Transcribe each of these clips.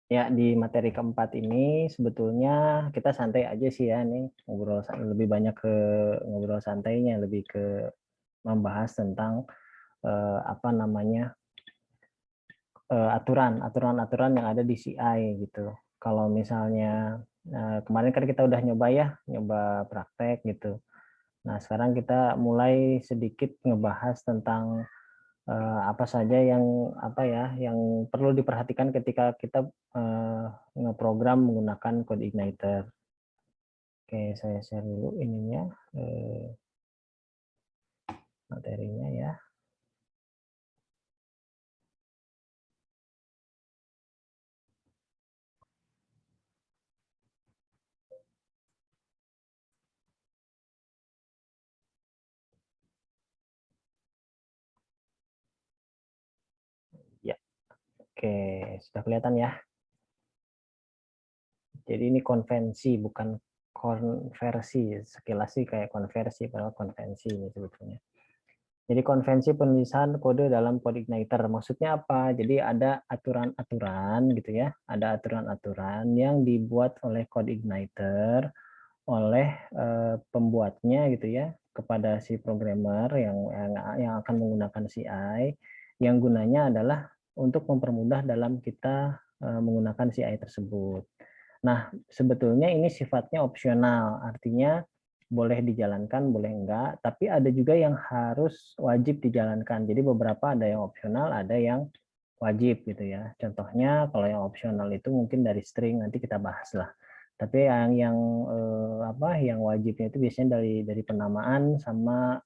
Ya, di materi keempat ini sebetulnya kita santai aja sih ya nih, lebih banyak ke ngobrol santainya, lebih ke membahas tentang apa namanya aturan-aturan yang ada di CI gitu. Kalau misalnya kemarin kan kita udah nyoba ya, nyoba praktek gitu. Nah, sekarang kita mulai sedikit ngebahas tentang apa saja yang apa ya yang perlu diperhatikan ketika kita ngeprogram menggunakan code igniter. Oke, saya share dulu ininya materinya ya. Ya, oke, sudah kelihatan ya. Jadi ini konvensi bukan konversi. Sekilas sih kayak konversi, padahal konvensi ini sebetulnya. Jadi konvensi penulisan kode dalam CodeIgniter. Maksudnya apa? Jadi ada aturan-aturan gitu ya. Ada aturan-aturan yang dibuat oleh CodeIgniter oleh pembuatnya gitu ya kepada si programmer yang akan menggunakan CI yang gunanya adalah untuk mempermudah dalam kita menggunakan CI tersebut. Nah, sebetulnya ini sifatnya opsional, artinya boleh dijalankan, boleh enggak, tapi ada juga yang harus wajib dijalankan. Jadi beberapa ada yang opsional, ada yang wajib gitu ya. Contohnya kalau yang opsional itu mungkin dari string, nanti kita bahas lah. Tapi yang apa yang wajibnya itu biasanya dari penamaan sama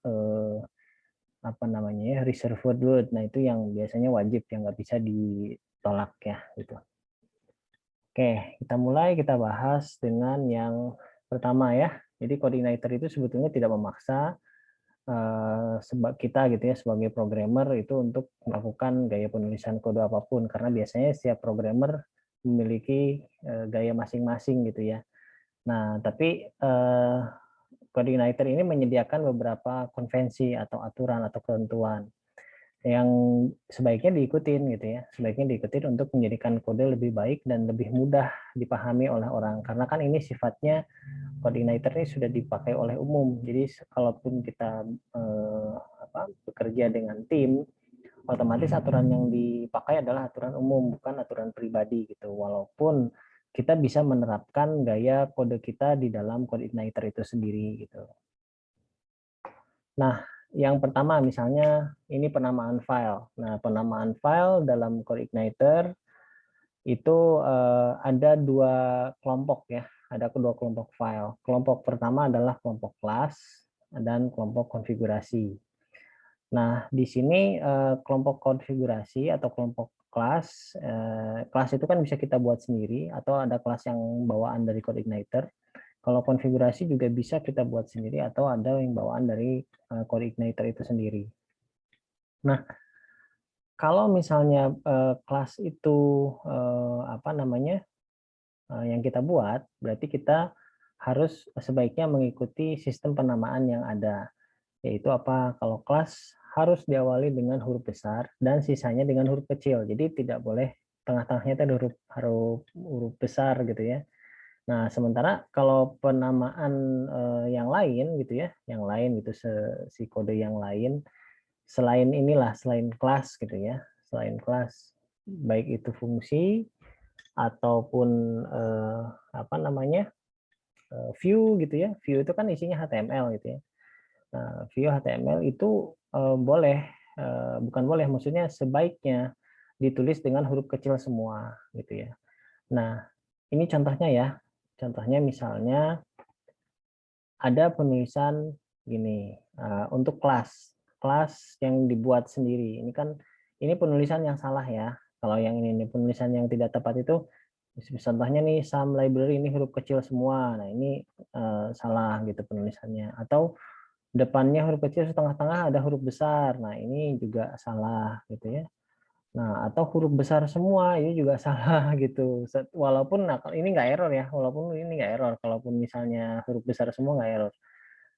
apa namanya ya reserved word. Nah, itu yang biasanya wajib yang nggak bisa ditolak ya gitu. Oke, kita mulai kita bahas dengan yang pertama ya. Jadi coordinator itu sebetulnya tidak memaksa sebab kita gitu ya sebagai programmer itu untuk melakukan gaya penulisan kode apapun karena biasanya setiap programmer memiliki gaya masing-masing gitu ya. Nah, tapi coordinator ini menyediakan beberapa konvensi atau aturan atau ketentuan yang sebaiknya diikutin gitu ya. Sebaiknya diikutin untuk menjadikan kode lebih baik dan lebih mudah dipahami oleh orang. Karena kan ini sifatnya coordinator ini sudah dipakai oleh umum. Jadi kalaupun kita bekerja dengan tim, otomatis aturan yang dipakai adalah aturan umum, bukan aturan pribadi gitu. Walaupun kita bisa menerapkan gaya kode kita di dalam coordinator itu sendiri gitu. Nah, yang pertama misalnya ini penamaan file. Nah, penamaan file dalam CodeIgniter itu ada dua kelompok ya, ada kedua kelompok file. Kelompok pertama adalah kelompok kelas dan kelompok konfigurasi. Nah, di sini kelompok konfigurasi atau kelompok kelas, kelas itu kan bisa kita buat sendiri atau ada kelas yang bawaan dari CodeIgniter. Kalau konfigurasi juga bisa kita buat sendiri atau ada yang bawaan dari CodeIgniter itu sendiri. Nah, kalau misalnya kelas itu apa namanya yang kita buat, berarti kita harus sebaiknya mengikuti sistem penamaan yang ada, yaitu apa? Kalau kelas harus diawali dengan huruf besar dan sisanya dengan huruf kecil. Jadi tidak boleh tengah-tengahnya itu huruf huruf huruf besar gitu ya. Nah, sementara kalau penamaan yang lain gitu ya, yang lain gitu si kode yang lain selain inilah, selain kelas gitu ya, selain kelas baik itu fungsi ataupun apa namanya? View gitu ya. View itu kan isinya HTML gitu ya. Nah, view HTML itu boleh bukan boleh, maksudnya sebaiknya ditulis dengan huruf kecil semua gitu ya. Nah, ini contohnya ya. Contohnya misalnya ada penulisan gini, untuk kelas, kelas yang dibuat sendiri. Ini kan ini penulisan yang salah ya. Kalau yang ini penulisan yang tidak tepat itu contohnya nih some library ini huruf kecil semua. Nah, ini salah gitu penulisannya. Atau depannya huruf kecil, setengah-tengah ada huruf besar. Nah, ini juga salah gitu ya. Nah, atau huruf besar semua ini juga salah gitu. Walaupun nah, ini nggak error ya, walaupun ini nggak error. Kalaupun misalnya huruf besar semua nggak error.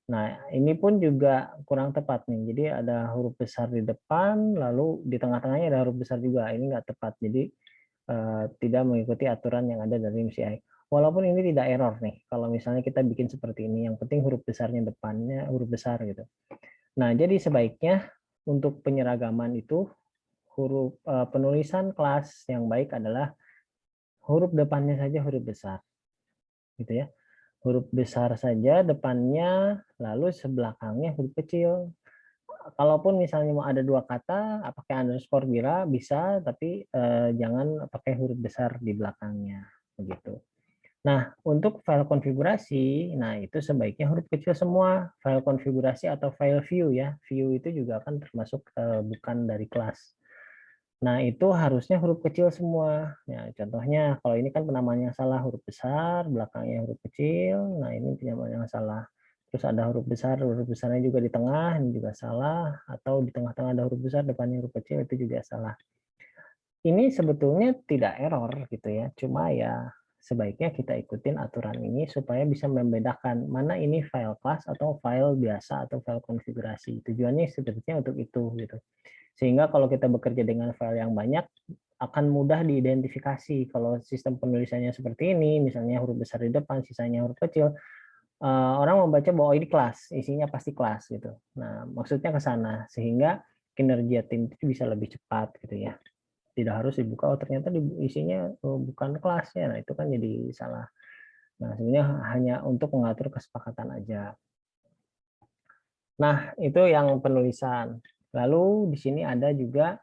Nah, ini pun juga kurang tepat nih. Jadi ada huruf besar di depan, lalu di tengah-tengahnya ada huruf besar juga. Ini nggak tepat. Jadi tidak mengikuti aturan yang ada dari MCI. Walaupun ini tidak error nih, kalau misalnya kita bikin seperti ini, yang penting huruf besarnya depannya huruf besar gitu. Nah, jadi sebaiknya untuk penyeragaman itu penulisan kelas yang baik adalah huruf depannya saja huruf besar, gitu ya. Huruf besar saja depannya, lalu sebelakangnya huruf kecil. Kalaupun misalnya mau ada dua kata, pakai underscore bisa, tapi jangan pakai huruf besar di belakangnya, begitu. Nah, untuk file konfigurasi, nah itu sebaiknya huruf kecil semua. File konfigurasi atau file view ya, view itu juga kan termasuk bukan dari kelas. Nah, itu harusnya huruf kecil semua. Ya, contohnya kalau ini kan penamaannya salah, huruf besar, belakangnya huruf kecil. Nah, ini penyamaannya salah. Terus ada huruf besarnya juga di tengah, ini juga salah. Atau di tengah-tengah ada huruf besar, depannya huruf kecil, itu juga salah. Ini sebetulnya tidak error gitu ya, cuma ya sebaiknya kita ikutin aturan ini supaya bisa membedakan mana ini file kelas atau file biasa atau file konfigurasi. Tujuannya sebetulnya untuk itu gitu. Sehingga kalau kita bekerja dengan file yang banyak akan mudah diidentifikasi. Kalau sistem penulisannya seperti ini, misalnya huruf besar di depan, sisanya huruf kecil, orang membaca bahwa ini kelas, isinya pasti kelas gitu. Nah, maksudnya ke sana sehingga kinerja tim itu bisa lebih cepat gitu ya. Tidak harus dibuka, oh ternyata isinya bukan kelasnya, nah itu kan jadi salah. Nah, sebenarnya hanya untuk mengatur kesepakatan aja. Nah, itu yang penulisan. Lalu di sini ada juga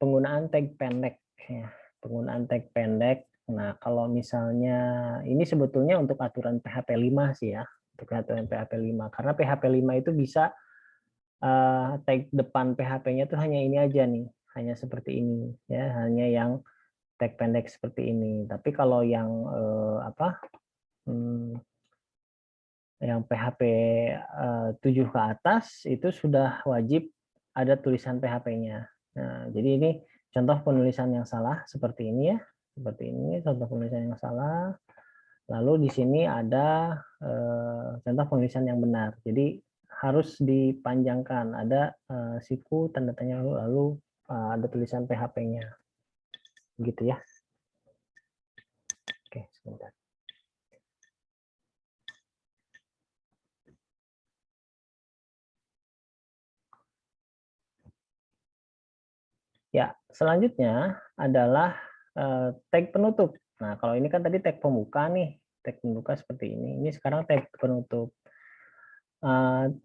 penggunaan tag pendek. Ya. Penggunaan tag pendek. Nah, kalau misalnya ini sebetulnya untuk aturan PHP 5 sih ya, untuk aturan PHP 5. Karena PHP 5 itu bisa tag depan PHP-nya tuh hanya ini aja nih, hanya seperti ini ya, hanya yang tag pendek seperti ini. Tapi kalau yang yang PHP 7 ke atas itu sudah wajib ada tulisan PHP-nya. Nah, jadi ini contoh penulisan yang salah seperti ini ya. Seperti ini contoh penulisan yang salah. Lalu di sini ada contoh penulisan yang benar. Jadi harus dipanjangkan, ada siku tanda tanya lalu ada tulisan PHP-nya. Begitu ya. Oke, sebentar. Ya, selanjutnya adalah tag penutup. Nah, kalau ini kan tadi tag pembuka nih, tag pembuka seperti ini. Ini sekarang tag penutup.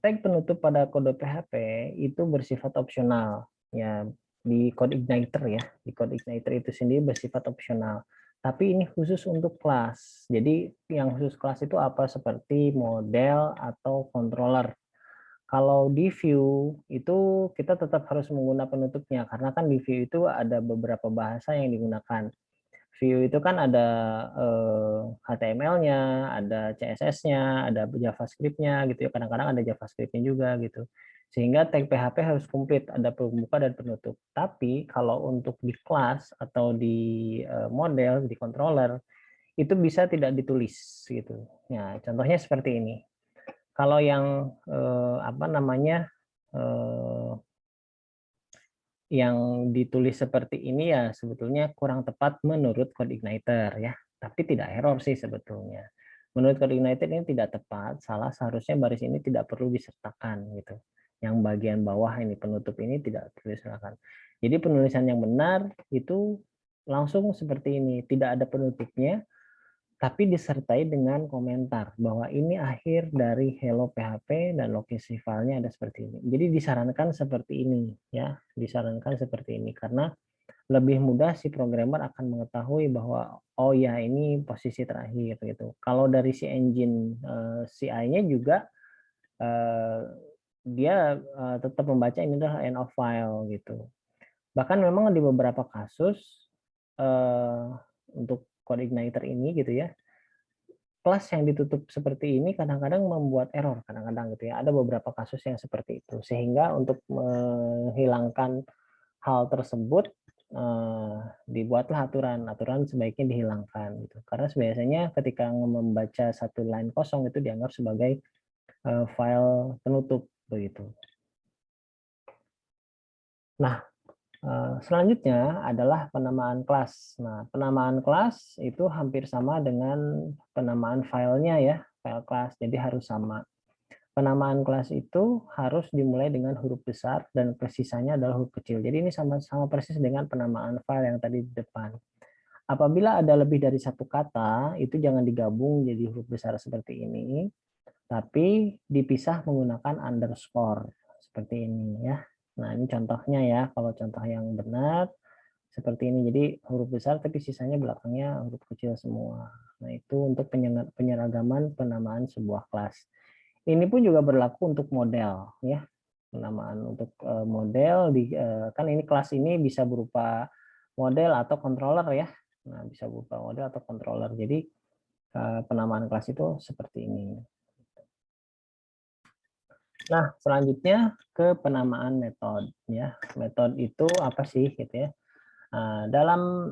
Tag penutup pada kode PHP itu bersifat opsional. Ya, di code igniter ya, di code igniter itu sendiri bersifat opsional. Tapi ini khusus untuk kelas. Jadi yang khusus kelas itu apa? Seperti model atau controller. Kalau di view itu kita tetap harus menggunakan penutupnya karena kan di view itu ada beberapa bahasa yang digunakan. View itu kan ada HTML-nya, ada CSS-nya, ada JavaScript-nya gitu ya. Kadang-kadang ada JavaScript-nya juga gitu. Sehingga tag PHP harus komplit, ada pembuka dan penutup. Tapi kalau untuk di kelas atau di model, di controller, itu bisa tidak ditulis gitu. Nah, contohnya seperti ini. Kalau yang apa namanya yang ditulis seperti ini ya sebetulnya kurang tepat menurut CodeIgniter ya, tapi tidak error sih sebetulnya. Menurut CodeIgniter ini tidak tepat, salah, seharusnya baris ini tidak perlu disertakan gitu. Yang bagian bawah ini penutup ini tidak perlu disertakan. Jadi penulisan yang benar itu langsung seperti ini, tidak ada penutupnya, tapi disertai dengan komentar bahwa ini akhir dari Hello PHP dan lokasi filenya ada seperti ini. Jadi disarankan seperti ini ya, disarankan seperti ini karena lebih mudah si programmer akan mengetahui bahwa oh ya ini posisi terakhir gitu. Kalau dari si engine CI-nya juga dia tetap membaca ini adalah end of file gitu. Bahkan memang di beberapa kasus untuk CodeIgniter ini gitu ya, kelas yang ditutup seperti ini kadang-kadang membuat error kadang-kadang gitu ya. Ada beberapa kasus yang seperti itu. Sehingga untuk menghilangkan hal tersebut dibuatlah aturan sebaiknya dihilangkan gitu. Karena biasanya ketika membaca satu line kosong itu dianggap sebagai file penutup begitu. Nah, Selanjutnya adalah penamaan kelas. Nah, penamaan kelas itu hampir sama dengan penamaan filenya ya, file kelas. Jadi harus sama. Penamaan kelas itu harus dimulai dengan huruf besar dan sisanya adalah huruf kecil. Jadi ini sama-sama persis dengan penamaan file yang tadi di depan. Apabila ada lebih dari satu kata, itu jangan digabung jadi huruf besar seperti ini, tapi dipisah menggunakan underscore seperti ini ya. Nah, ini contohnya ya. Kalau contoh yang benar seperti ini. Jadi huruf besar tapi sisanya belakangnya huruf kecil semua. Nah, itu untuk penyeragaman penamaan sebuah kelas. Ini pun juga berlaku untuk model ya. Penamaan untuk model kan ini kelas ini bisa berupa model atau controller ya. Nah, bisa berupa model atau controller. Jadi penamaan kelas itu seperti ini. Nah, selanjutnya ke penamaan metode ya. Metode itu apa sih gitu ya? Dalam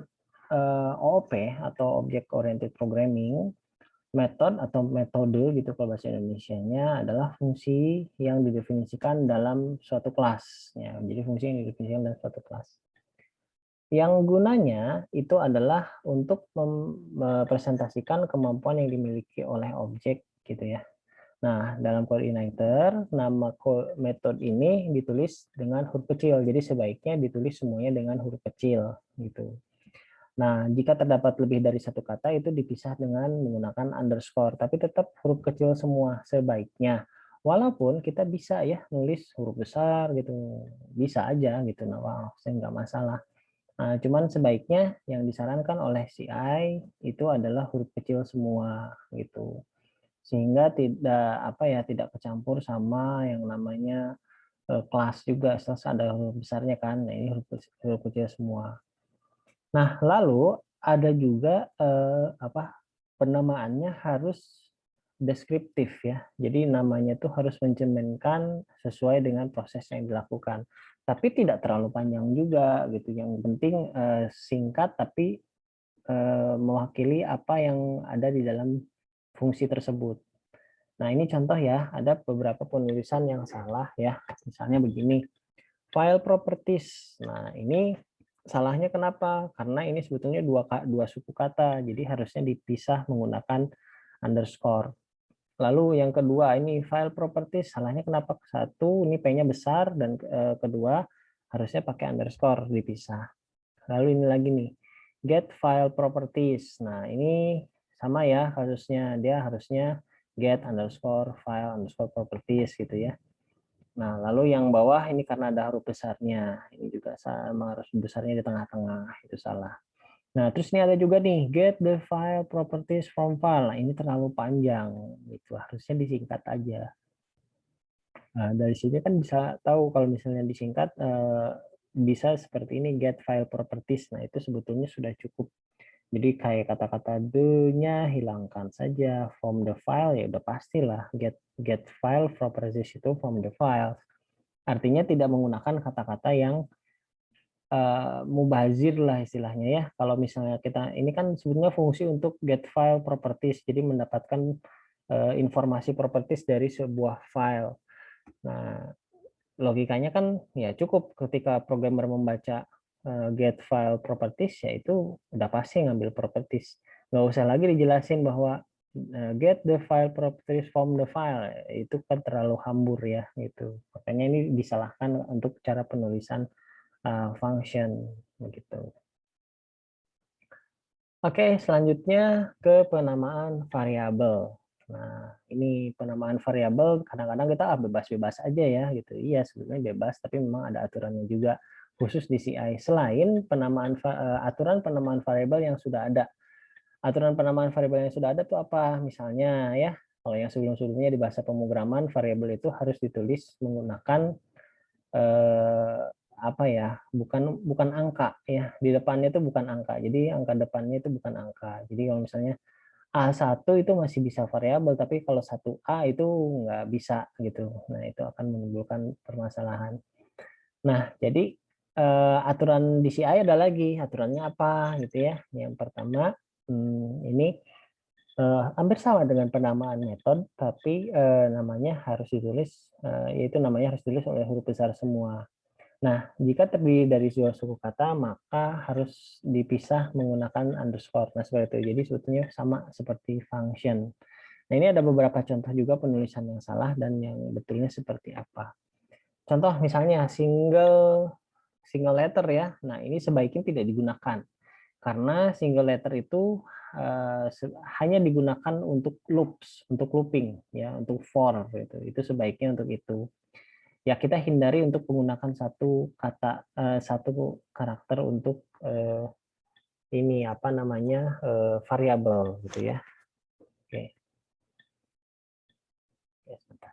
OOP atau Object Oriented Programming, metode atau metode gitu kalau bahasa Indonesianya adalah fungsi yang didefinisikan dalam suatu kelas ya. Jadi fungsi yang didefinisikan dalam suatu kelas. Yang gunanya itu adalah untuk mempresentasikan kemampuan yang dimiliki oleh objek gitu ya. Nah, dalam coordinator, nama metode ini ditulis dengan huruf kecil. Jadi sebaiknya ditulis semuanya dengan huruf kecil gitu. Nah, jika terdapat lebih dari satu kata itu dipisah dengan menggunakan underscore, tapi tetap huruf kecil semua sebaiknya. Walaupun kita bisa ya nulis huruf besar gitu, bisa aja gitu. Nah, saya nggak masalah. Nah, cuman sebaiknya yang disarankan oleh CI itu adalah huruf kecil semua gitu. Sehingga tidak apa ya, tidak kecampur sama yang namanya kelas juga, ada huruf besarnya kan. Nah, ini huruf kecil semua. Nah, lalu ada juga penamaannya harus deskriptif ya. Jadi namanya tuh harus mencerminkan sesuai dengan proses yang dilakukan. Tapi tidak terlalu panjang juga gitu. Yang penting singkat tapi mewakili apa yang ada di dalam fungsi tersebut. Nah, ini contoh ya, ada beberapa penulisan yang salah ya. Misalnya begini, file properties. Nah, ini salahnya kenapa? Karena ini sebetulnya dua suku kata, jadi harusnya dipisah menggunakan underscore. Lalu yang kedua, ini file properties, salahnya kenapa? Satu, ini P-nya besar, dan kedua, harusnya pakai underscore, dipisah. Lalu ini lagi nih, get file properties. Nah, ini sama ya kasusnya, dia harusnya get underscore file underscore properties gitu ya. Nah, lalu yang bawah ini karena ada huruf besarnya. Ini juga sama, harus besarnya di tengah-tengah, itu salah. Nah, terus ini ada juga nih, get the file properties from file. Nah, ini terlalu panjang, itu harusnya disingkat aja. Nah, dari sini kan bisa tahu kalau misalnya disingkat, bisa seperti ini, get file properties. Nah, itu sebetulnya sudah cukup. Jadi kayak kata-kata the-nya hilangkan saja, from the file ya udah pastilah get file properties itu from the file. Artinya tidak menggunakan kata-kata yang mubazir lah istilahnya ya. Kalau misalnya kita ini kan sebenarnya fungsi untuk get file properties, jadi mendapatkan informasi properties dari sebuah file. Nah, logikanya kan ya cukup ketika programmer membaca get file properties ya itu udah pasti ngambil properties. Nggak usah lagi dijelasin bahwa get the file properties from the file, itu kan terlalu hambur ya gitu. Makanya ini disalahkan untuk cara penulisan function begitu. Oke, selanjutnya ke penamaan variabel. Nah, ini penamaan variabel kadang-kadang kita bebas-bebas aja ya gitu. Iya, sebenarnya bebas, tapi memang ada aturannya juga khusus di CI. Selain aturan penamaan variabel yang sudah ada. Aturan penamaan variabel yang sudah ada tuh apa? Misalnya ya, kalau yang sebelum-sebelumnya di bahasa pemrograman variabel itu harus ditulis menggunakan apa ya, bukan bukan angka ya, di depannya itu bukan angka, jadi angka depannya itu bukan angka. Jadi kalau misalnya A1 itu masih bisa variabel, tapi kalau 1A itu nggak bisa gitu. Nah, itu akan menimbulkan permasalahan. Nah, jadi aturan di CI ada lagi, aturannya apa gitu ya. Yang pertama, ini hampir sama dengan penamaan metode, tapi namanya harus ditulis, yaitu namanya harus ditulis oleh huruf besar semua. Nah, jika terdiri dari dua suku kata, maka harus dipisah menggunakan underscore. Nah, seperti itu. Jadi sebetulnya sama seperti function. Nah, ini ada beberapa contoh juga penulisan yang salah dan yang betulnya seperti apa. Contoh misalnya single letter ya. Nah, ini sebaiknya tidak digunakan karena single letter itu hanya digunakan untuk loops, untuk looping ya, untuk for gitu. Itu sebaiknya untuk itu. Ya, kita hindari untuk menggunakan satu karakter untuk ini apa namanya variabel gitu ya. Oke. Ya, sebentar.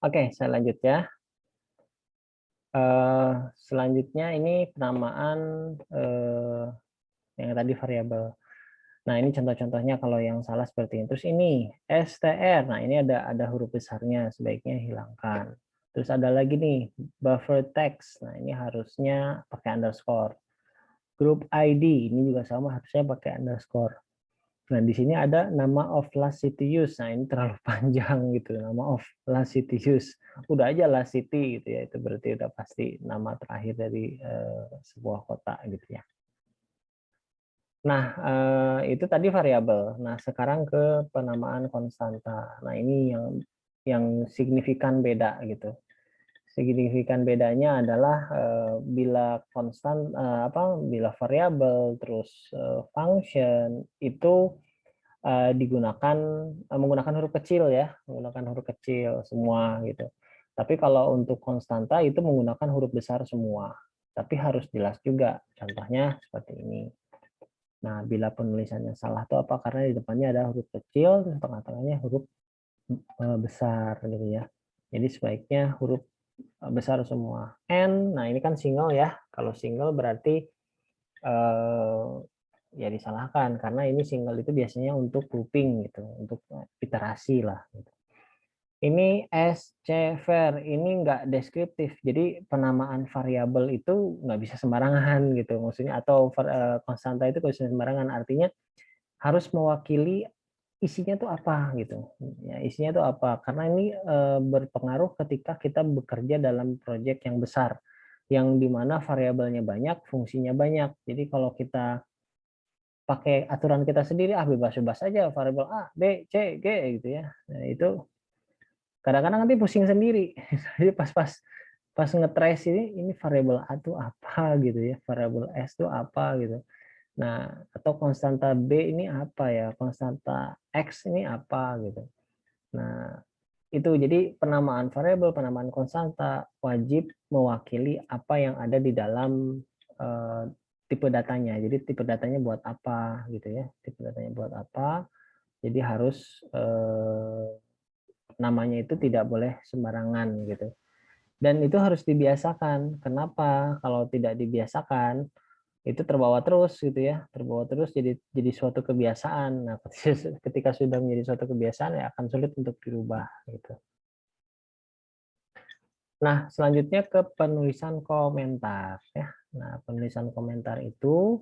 Oke, saya lanjut ya. Selanjutnya ini penamaan yang tadi variabel. Nah, ini contoh-contohnya kalau yang salah seperti ini. Terus ini str. Nah, ini ada huruf besarnya, sebaiknya hilangkan. Terus ada lagi nih buffer text. Nah, ini harusnya pakai underscore. Group ID ini juga sama, harusnya pakai underscore. Nah, di sini ada nama of last city use. Nah, ini terlalu panjang gitu. Nama of last city use. Udah aja last city gitu ya. Itu berarti udah pasti nama terakhir dari sebuah kota gitu ya. Nah, itu tadi variabel. Nah, sekarang ke penamaan konstanta. Nah, ini yang signifikan beda gitu. Signifikan bedanya adalah bila konstan bila variabel terus function itu digunakan menggunakan huruf kecil ya, menggunakan huruf kecil semua gitu. Tapi kalau untuk konstanta itu menggunakan huruf besar semua. Tapi harus jelas juga. Contohnya seperti ini. Nah, bila penulisannya salah itu apa? Karena di depannya ada huruf kecil, terus tengah-tengahnya huruf besar gitu ya. Jadi sebaiknya huruf besar semua. N, nah ini kan single ya. Kalau single berarti ya disalahkan karena ini single itu biasanya untuk looping gitu, untuk iterasi lah. Gitu. Ini SCVAR ini nggak deskriptif, jadi penamaan variabel itu nggak bisa sembarangan gitu, maksudnya atau konstanta itu kalau sembarangan artinya harus mewakili isinya tuh apa gitu, ya isinya tuh apa karena ini berpengaruh ketika kita bekerja dalam proyek yang besar, yang dimana variabelnya banyak, fungsinya banyak. Jadi kalau kita pakai aturan kita sendiri bebas-bebas aja variabel A, B, C, G gitu ya. Nah, itu kadang-kadang nanti pusing sendiri. Jadi pas nge-trace ini variabel A itu apa gitu ya, variabel S itu apa gitu. Nah, atau konstanta B ini apa ya, konstanta X ini apa gitu. Nah, itu jadi penamaan variabel, penamaan konstanta wajib mewakili apa yang ada di dalam tipe datanya. Jadi tipe datanya buat apa gitu ya, tipe datanya buat apa. Jadi harus namanya itu tidak boleh sembarangan gitu. Dan itu harus dibiasakan. Kenapa? Kalau tidak dibiasakan, itu terbawa terus gitu ya, terbawa terus jadi suatu kebiasaan. Nah, ketika sudah menjadi suatu kebiasaan ya akan sulit untuk dirubah gitu. Nah, selanjutnya ke penulisan komentar ya. Nah, penulisan komentar itu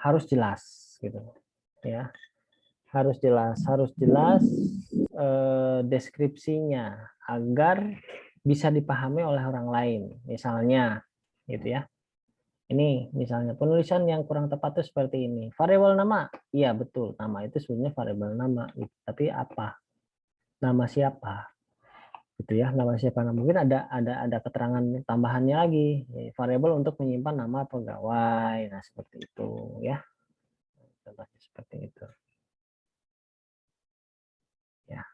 harus jelas gitu ya. Harus jelas deskripsinya agar bisa dipahami oleh orang lain. Misalnya gitu ya. Ini misalnya penulisan yang kurang tepat itu seperti ini. Variabel nama, iya betul. Nama itu sebenarnya variabel nama. Tapi apa? Nama siapa? Gitu ya. Nama siapa? Nah, mungkin ada keterangan tambahannya lagi. Variabel untuk menyimpan nama pegawai. Nah seperti itu ya. Contohnya seperti itu. Ya.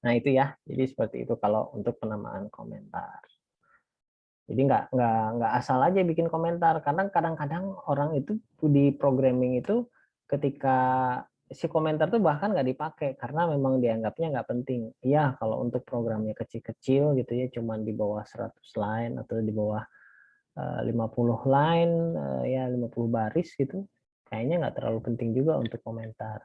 Nah itu ya. Jadi seperti itu kalau untuk penamaan komentar. Jadi nggak asal aja bikin komentar karena kadang-kadang orang itu di programming itu ketika si komentar tuh bahkan nggak dipakai karena memang dianggapnya nggak penting. Iya kalau untuk programnya kecil-kecil gitu ya cuman di bawah 100 line atau di bawah 50 line ya 50 baris gitu kayaknya nggak terlalu penting juga untuk komentar.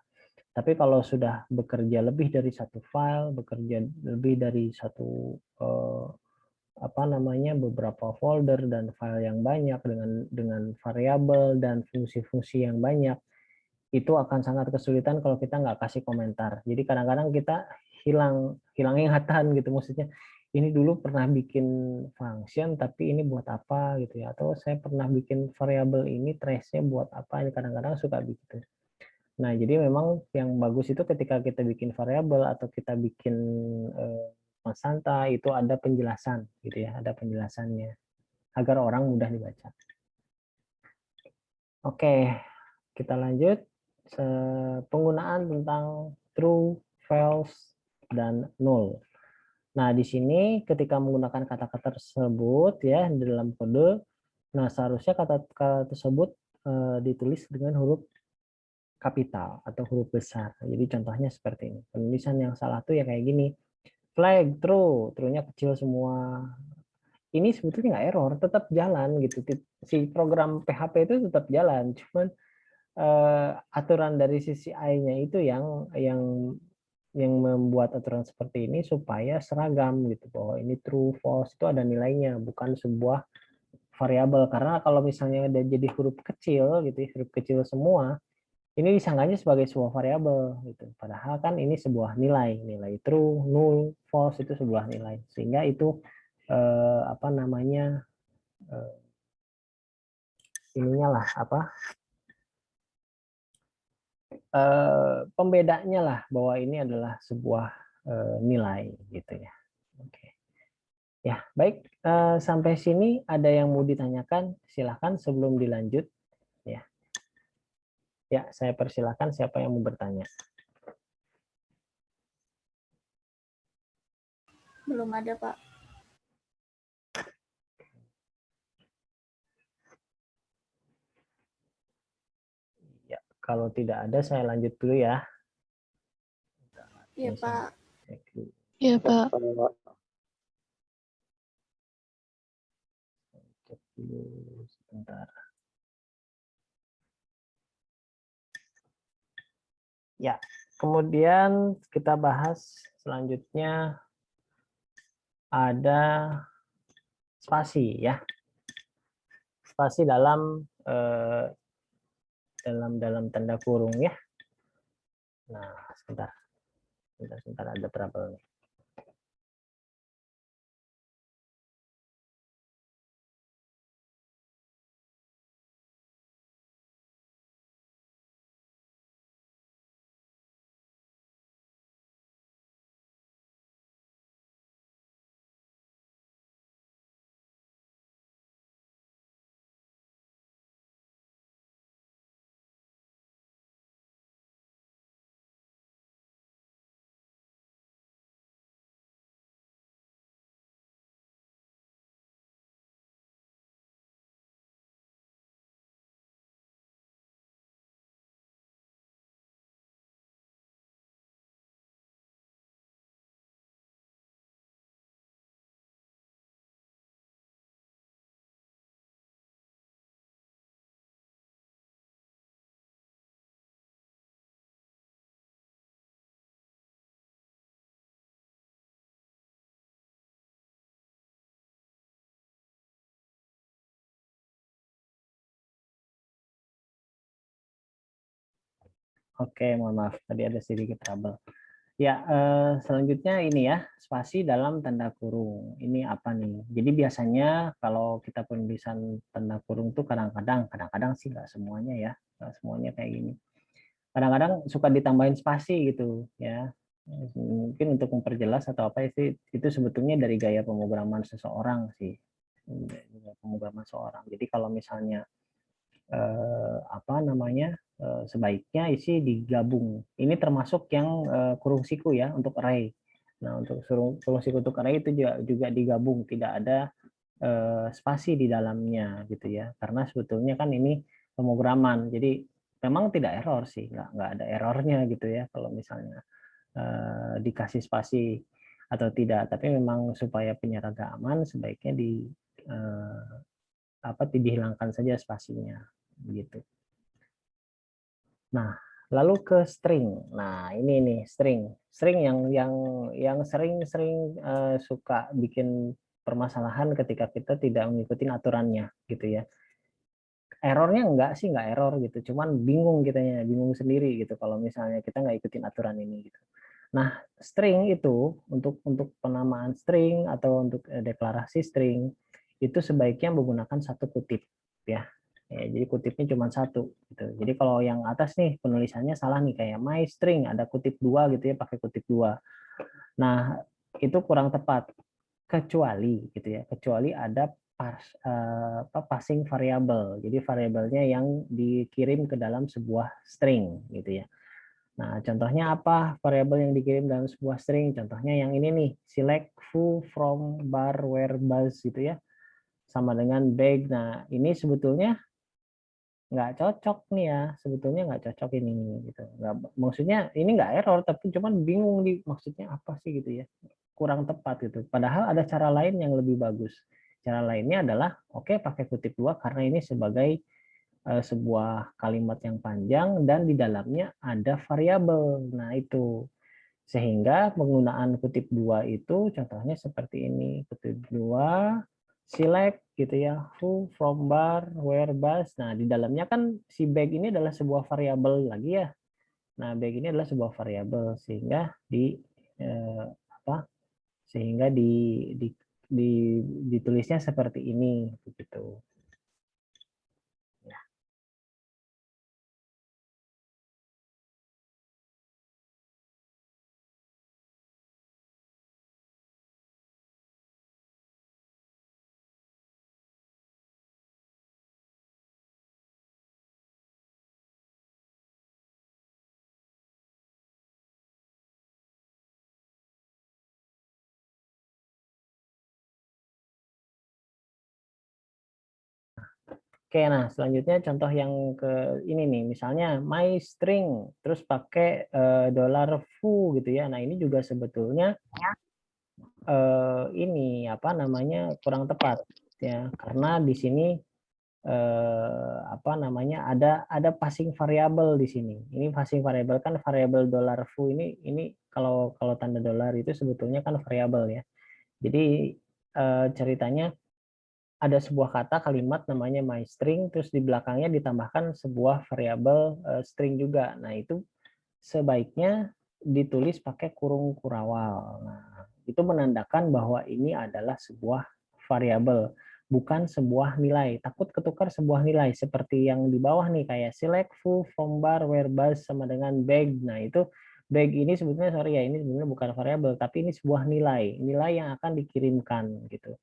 Tapi kalau sudah bekerja lebih dari satu file, bekerja lebih dari satu apa namanya beberapa folder dan file yang banyak dengan variabel dan fungsi-fungsi yang banyak, itu akan sangat kesulitan kalau kita nggak kasih komentar. Jadi kadang-kadang kita hilang ingatan gitu, maksudnya ini dulu pernah bikin function tapi ini buat apa gitu ya, atau saya pernah bikin variabel ini trace-nya buat apa, ini kadang-kadang suka begitu. Nah, jadi memang yang bagus itu ketika kita bikin variabel atau kita bikin konstanta itu ada penjelasan gitu ya, ada penjelasannya agar orang mudah dibaca. Oke, kita lanjut. Penggunaan tentang true, false, dan null. Nah, di sini ketika menggunakan kata-kata tersebut ya di dalam kode, nah seharusnya kata-kata tersebut ditulis dengan huruf kapital atau huruf besar. Jadi contohnya seperti ini. Penulisan yang salah tuh ya kayak gini. Flag true, true-nya kecil semua. Ini sebetulnya nggak error, tetap jalan gitu. Si program PHP itu tetap jalan, cuman aturan dari sisi AI-nya itu yang membuat aturan seperti ini supaya seragam gitu, bahwa ini true false itu ada nilainya, bukan sebuah variabel. Karena kalau misalnya ada jadi huruf kecil gitu, huruf kecil semua, ini disangkanya sebagai sebuah variabel gitu. Padahal kan ini sebuah nilai true, null, false itu sebuah nilai. Sehingga itu apa namanya ininya lah apa pembedanya lah bahwa ini adalah sebuah nilai gitu ya. Oke. Ya, baik. Sampai sini ada yang mau ditanyakan? Silahkan sebelum dilanjut. Ya, ya saya persilahkan siapa yang mau bertanya. Belum ada, Pak. Ya, kalau tidak ada saya lanjut dulu ya. Iya, Pak. Iya, Pak. Cek dulu sebentar. Ya, kemudian kita bahas selanjutnya ada spasi ya. Spasi dalam tanda kurung ya. Nah, sebentar ada trouble nih. Oke, mohon maaf tadi ada sedikit trouble. Ya, selanjutnya ini ya, spasi dalam tanda kurung. Ini apa nih? Jadi biasanya kalau kita penulisan tanda kurung tuh kadang-kadang sih nggak semuanya ya, nggak semuanya kayak gini. Kadang-kadang suka ditambahin spasi gitu ya. Mungkin untuk memperjelas atau apa sih, itu sebetulnya dari gaya pemrograman seseorang sih. Pemrograman seseorang. Jadi kalau misalnya apa namanya sebaiknya isi digabung. Ini termasuk yang kurung siku ya untuk array. Nah untuk kurung siku untuk array itu juga digabung, tidak ada spasi di dalamnya gitu ya. Karena sebetulnya kan ini pemrograman, jadi memang tidak error sih, nggak ada errornya gitu ya kalau misalnya dikasih spasi atau tidak. Tapi memang supaya penyeragaman sebaiknya dihilangkan saja spasinya begitu. Nah, lalu ke string. Nah, ini nih string. String yang sering-sering suka bikin permasalahan ketika kita tidak mengikuti aturannya gitu ya. Errornya enggak sih, enggak error gitu, cuman bingung kitanya, bingung sendiri gitu kalau misalnya kita nggak ikutin aturan ini gitu. Nah, string itu untuk penamaan string atau untuk deklarasi string itu sebaiknya menggunakan satu kutip ya. Jadi kutipnya cuma satu gitu. Jadi kalau yang atas nih penulisannya salah nih, kayak my string ada kutip dua gitu ya, pakai kutip dua. Nah, itu kurang tepat, kecuali gitu ya, kecuali ada passing variable. Jadi variabelnya yang dikirim ke dalam sebuah string gitu ya. Nah, contohnya apa variabel yang dikirim dalam sebuah string? Contohnya yang ini nih, select foo from bar where bus gitu ya, sama dengan bag. Nah, ini sebetulnya nggak cocok nih ya, sebetulnya nggak cocok ini gitu. Nggak, maksudnya ini nggak error, tapi cuman bingung di maksudnya apa sih gitu ya, kurang tepat gitu. Padahal ada cara lain yang lebih bagus. Cara lainnya adalah oke, pakai kutip dua karena ini sebagai sebuah kalimat yang panjang dan di dalamnya ada variabel. Nah, itu sehingga penggunaan kutip dua itu contohnya seperti ini, kutip dua select gitu ya, who from bar where bus. Nah, di dalamnya kan si bag ini adalah sebuah variabel lagi ya. Nah, bag ini adalah sebuah variabel sehingga apa sehingga ditulisnya seperti ini begitu. Oke, nah selanjutnya contoh yang ke ini nih, misalnya my string, terus pakai $foo gitu ya. Nah ini juga sebetulnya ini apa namanya kurang tepat ya, karena di sini apa namanya ada passing variable di sini. Ini passing variable kan variabel $foo ini kalau tanda dolar itu sebetulnya kan variabel ya. Jadi ceritanya ada sebuah kata kalimat namanya my string, terus di belakangnya ditambahkan sebuah variabel string juga. Nah, itu sebaiknya ditulis pakai kurung kurawal. Nah, itu menandakan bahwa ini adalah sebuah variabel, bukan sebuah nilai. Takut ketukar sebuah nilai seperti yang di bawah nih, kayak select foo from bar where bus sama dengan bag. Nah, itu bag ini sebetulnya sorry ya, ini sebenarnya bukan variabel, tapi ini sebuah nilai yang akan dikirimkan gitu.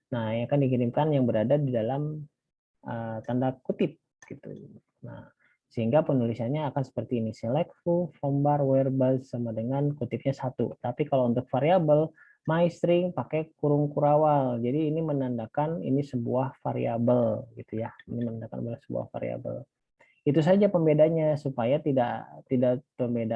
Nah, yang akan dikirimkan yang berada di dalam tanda kutip gitu. Nah, sehingga penulisannya akan seperti ini, select foo from bar where bus sama dengan kutipnya satu. Tapi kalau untuk variabel my string pakai kurung kurawal. Jadi ini menandakan ini sebuah variabel gitu ya. Ini menandakan sebuah variabel. Itu saja pembedanya supaya tidak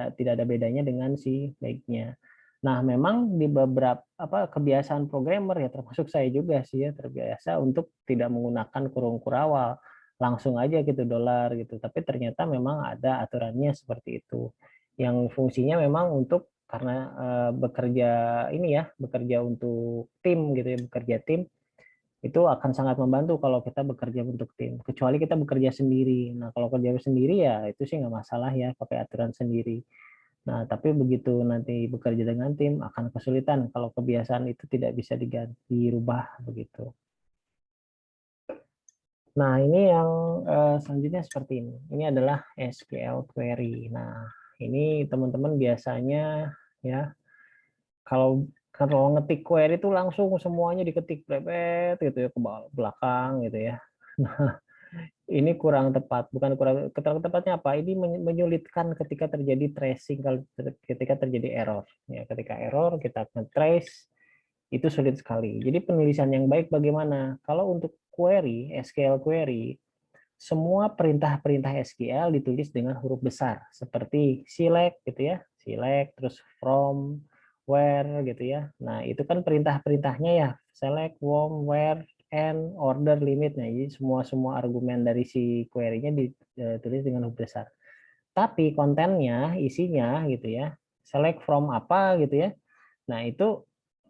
ada bedanya dengan si baiknya. Nah, memang di beberapa kebiasaan programmer ya, termasuk saya juga sih ya, terbiasa untuk tidak menggunakan kurung kurawal, langsung aja gitu dolar gitu. Tapi ternyata memang ada aturannya seperti itu. Yang fungsinya memang untuk karena bekerja ini ya, bekerja untuk tim gitu ya, bekerja tim itu akan sangat membantu kalau kita bekerja untuk tim. Kecuali kita bekerja sendiri. Nah, kalau kerja sendiri ya itu sih nggak masalah ya pakai aturan sendiri. Nah, tapi begitu nanti bekerja dengan tim akan kesulitan kalau kebiasaan itu tidak bisa diganti, dirubah begitu. Nah, ini yang selanjutnya seperti ini. Ini adalah SQL query. Nah, ini teman-teman biasanya ya kalau ngetik query itu langsung semuanya diketik plepet gitu ya ke belakang gitu ya. Nah, ini kurang tepat, bukan kurang tepatnya apa? Ini menyulitkan ketika terjadi tracing, ketika terjadi error. Ya, ketika error kita nge-trace itu sulit sekali. Jadi penulisan yang baik bagaimana? Kalau untuk query, SQL query, semua perintah-perintah SQL ditulis dengan huruf besar, seperti select gitu ya, select, terus from, where gitu ya. Nah, itu kan perintah-perintahnya ya, select, from, where, and, order, limit. Nah, jadi semua argumen dari si query-nya ditulis dengan huruf besar. Tapi kontennya, isinya gitu ya, select from apa gitu ya. Nah, itu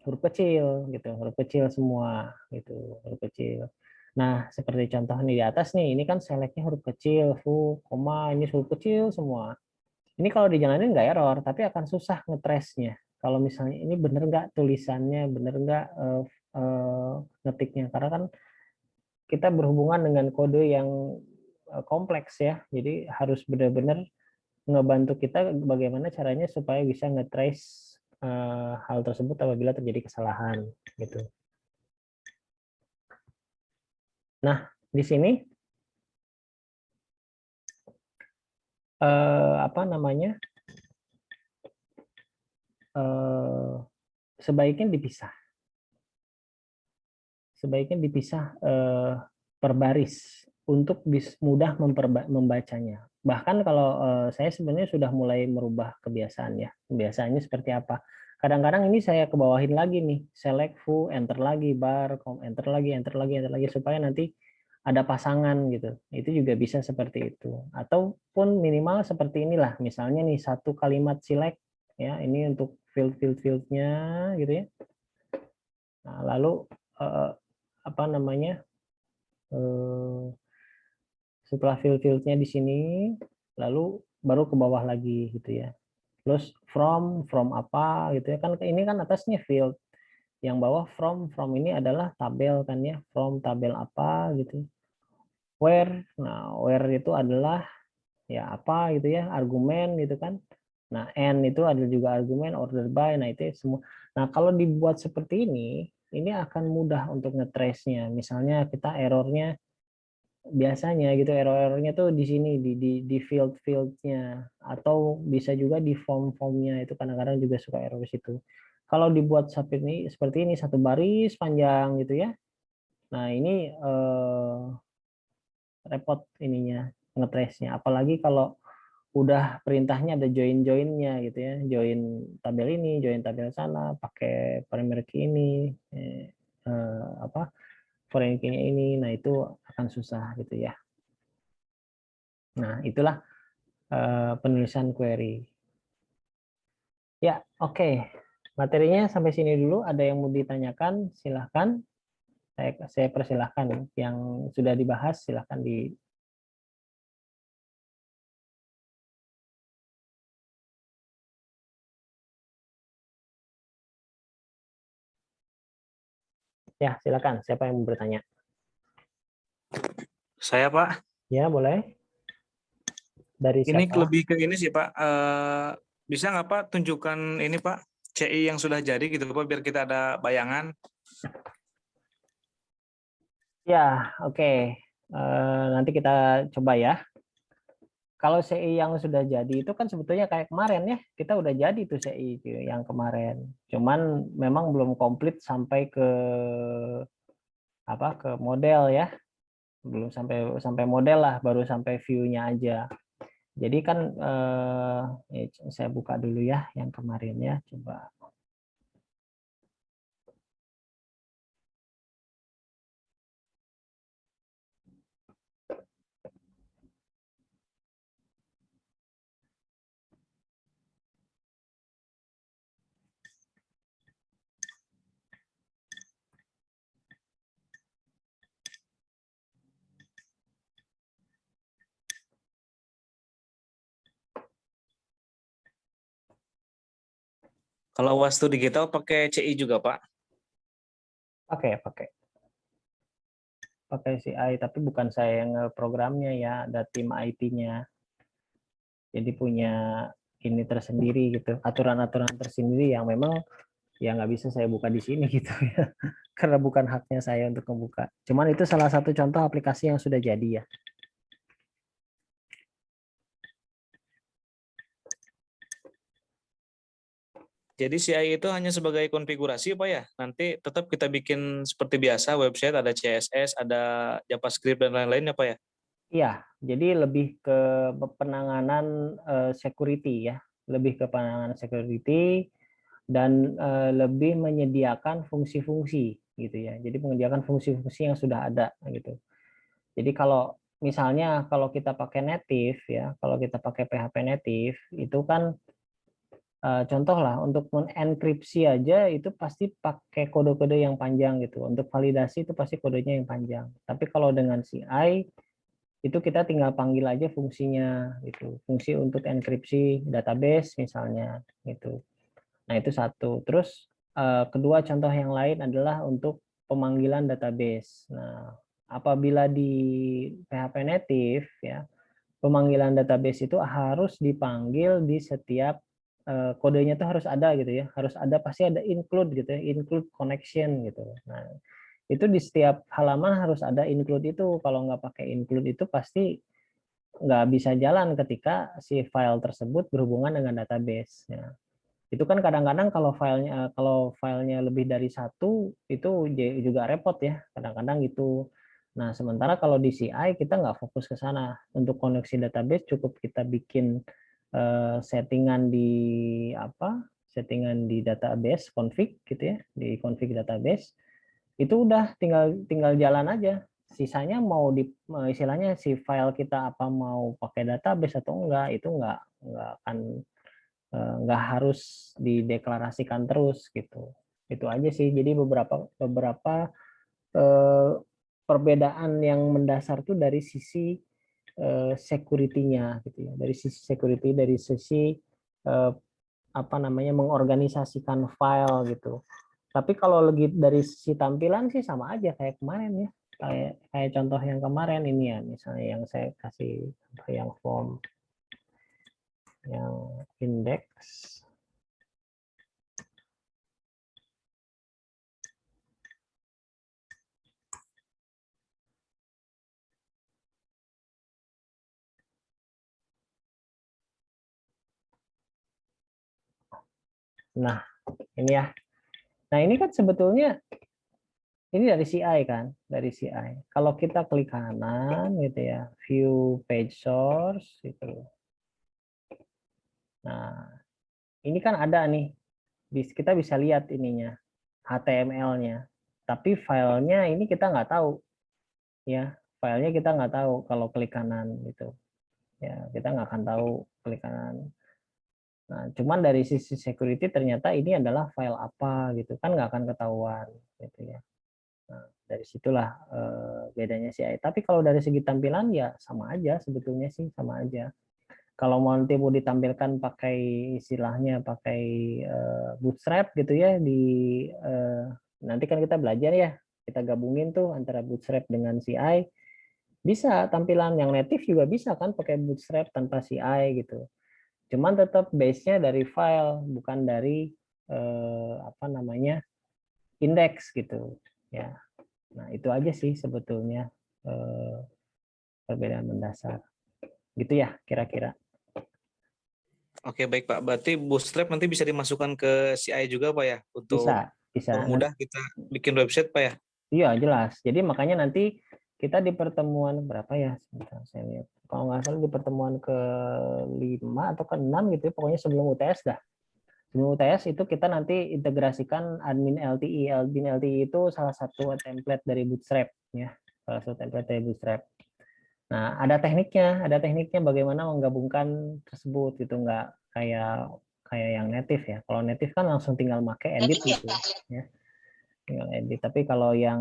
huruf kecil gitu, huruf kecil semua gitu, huruf kecil. Nah, seperti contoh nih di atas nih, ini kan selectnya huruf kecil, koma, ini huruf kecil semua. Ini kalau dijalanin nggak error, tapi akan susah ngetrace-nya. Kalau misalnya ini bener nggak tulisannya, bener nggak ngetiknya, karena kan kita berhubungan dengan kode yang kompleks ya, jadi harus benar-benar ngebantu kita bagaimana caranya supaya bisa ngetrace hal tersebut apabila terjadi kesalahan gitu. Nah, di sini apa namanya? Sebaiknya dipisah. Sebaiknya dipisah per baris untuk mudah membacanya. Bahkan kalau saya sebenarnya sudah mulai merubah kebiasaan ya. Kebiasaannya seperti apa? Kadang-kadang ini saya kebawahin lagi nih, select foo, enter lagi, bar, enter lagi, enter lagi, enter lagi supaya nanti ada pasangan gitu. Itu juga bisa seperti itu. Ataupun minimal seperti inilah, misalnya nih satu kalimat select ya, ini untuk field-field-fieldnya gitu ya. Nah, lalu apa namanya? Setelah field-fieldnya di sini, lalu baru ke bawah lagi gitu ya. Terus from apa gitu ya, kan ini kan atasnya field, yang bawah from ini adalah tabel kan ya, from tabel apa gitu. Where, nah where itu adalah ya apa gitu ya, argumen gitu kan. Nah and itu ada juga argumen, order by, nah itu semua. Nah kalau dibuat seperti ini akan mudah untuk ngetrace-nya. Misalnya kita errornya biasanya gitu, error-errornya tuh di sini di field-fieldnya, atau bisa juga di form-formnya, itu kadang-kadang juga suka error di situ. Kalau dibuat seperti ini satu baris panjang gitu ya, nah ini repot ininya ngetrace-nya, apalagi kalau udah perintahnya ada join-joinnya gitu ya, join tabel ini, join tabel sana, pakai primary key ini, apa foreign key-nya ini, nah itu akan susah gitu ya. Nah itulah penulisan query. Ya, oke. Materinya sampai sini dulu. Ada yang mau ditanyakan? Silahkan. Saya persilahkan. Yang sudah dibahas, silahkan di... Ya, silahkan. Siapa yang mau bertanya? Saya, Pak. Ya, boleh. Dari Ini siapa? lebih ke ini sih, Pak. Bisa nggak, Pak, tunjukkan ini, Pak, CI yang sudah jadi gitu, Pak, biar kita ada bayangan. Ya, oke. Nanti kita coba ya. Kalau CI yang sudah jadi itu kan sebetulnya kayak kemarin ya. Kita udah jadi tuh CI yang kemarin. Cuman memang belum komplit sampai ke apa, ke model ya. Belum sampai model lah, baru sampai view-nya aja. Jadi kan saya buka dulu ya yang kemarin ya, coba. Kalau Wastu Digital pakai CI juga, Pak? Pakai CI, tapi bukan saya yang programnya ya, ada tim IT-nya. Jadi punya ini tersendiri gitu, aturan-aturan tersendiri yang memang ya nggak bisa saya buka di sini gitu ya, karena bukan haknya saya untuk membuka. Cuman itu salah satu contoh aplikasi yang sudah jadi ya. Jadi CI itu hanya sebagai konfigurasi, Pak ya? Nanti tetap kita bikin seperti biasa, website, ada CSS, ada JavaScript, dan lain-lain ya, Pak ya? Iya, jadi lebih ke penanganan security ya, lebih ke penanganan security dan lebih menyediakan fungsi-fungsi gitu ya. Jadi menyediakan fungsi-fungsi yang sudah ada gitu. Jadi kalau misalnya kalau kita pakai native ya, kalau kita pakai PHP native itu kan contoh lah untuk mengenkripsi aja itu pasti pakai kode-kode yang panjang gitu. Untuk validasi itu pasti kodenya yang panjang. Tapi kalau dengan CI itu kita tinggal panggil aja fungsinya gitu. Fungsi untuk enkripsi database misalnya gitu. Nah, itu satu. Terus kedua contoh yang lain adalah untuk pemanggilan database. Nah, apabila di PHP native ya, pemanggilan database itu harus dipanggil di setiap kodenya itu harus ada gitu ya. Harus ada, pasti ada include gitu ya, include connection gitu. Nah, itu di setiap halaman harus ada include itu. Kalau nggak pakai include itu pasti nggak bisa jalan ketika si file tersebut berhubungan dengan database. Ya. Itu kan kadang-kadang kalau filenya lebih dari satu itu juga repot ya, kadang-kadang gitu. Nah, sementara kalau di CI kita nggak fokus ke sana. Untuk koneksi database cukup kita bikin settingan di settingan di database config gitu ya, di config database. Itu udah tinggal jalan aja. Sisanya mau istilahnya si file kita apa mau pakai database atau enggak, itu nggak akan nggak harus dideklarasikan terus gitu. Itu aja sih. Jadi beberapa perbedaan yang mendasar tuh dari sisi security-nya gitu ya. Dari sisi security, dari sisi mengorganisasikan file gitu. Tapi kalau lagi dari sisi tampilan sih sama aja kayak kemarin ya. Kayak contoh yang kemarin ini ya, misalnya yang saya kasih yang form, yang index. Nah, ini ya. Nah, ini kan sebetulnya ini dari CI kan, dari CI. Kalau kita klik kanan gitu ya, view page source gitu. Nah, ini kan ada nih, kita bisa lihat ininya, HTML-nya. Tapi filenya ini kita nggak tahu, ya. Filenya kita nggak tahu kalau klik kanan gitu. Ya, kita nggak akan tahu klik kanan. Nah, cuman dari sisi security ternyata ini adalah file apa gitu kan nggak akan ketahuan gitu ya. Nah, dari situlah bedanya CI. Tapi kalau dari segi tampilan ya sama aja sebetulnya sih sama aja. Kalau mau nanti mau ditampilkan pakai istilahnya pakai Bootstrap gitu ya nanti kan kita belajar ya kita gabungin tuh antara Bootstrap dengan CI bisa tampilan yang native juga bisa kan pakai Bootstrap tanpa CI gitu. Cuman tetap base-nya dari file bukan dari index gitu ya. Nah, itu aja sih sebetulnya perbedaan mendasar. Gitu ya, kira-kira. Oke, baik Pak. Berarti Bootstrap nanti bisa dimasukkan ke CI juga Pak ya? Untuk Bisa. mudah kita bikin website Pak ya? Iya, jelas. Jadi makanya nanti kita di pertemuan berapa ya? Sebentar, saya lihat. Kalau nggak salah di pertemuan ke-5 atau ke-6 gitu ya, pokoknya sebelum UTS dah. Sebelum UTS itu kita nanti integrasikan admin LTI. Admin LTI itu salah satu template dari Bootstrap ya. Salah satu template dari Bootstrap. Nah, ada tekniknya bagaimana menggabungkan tersebut gitu, nggak kayak yang native ya. Kalau native kan langsung tinggal pakai edit gitu ya. Tinggal edit. Tapi kalau yang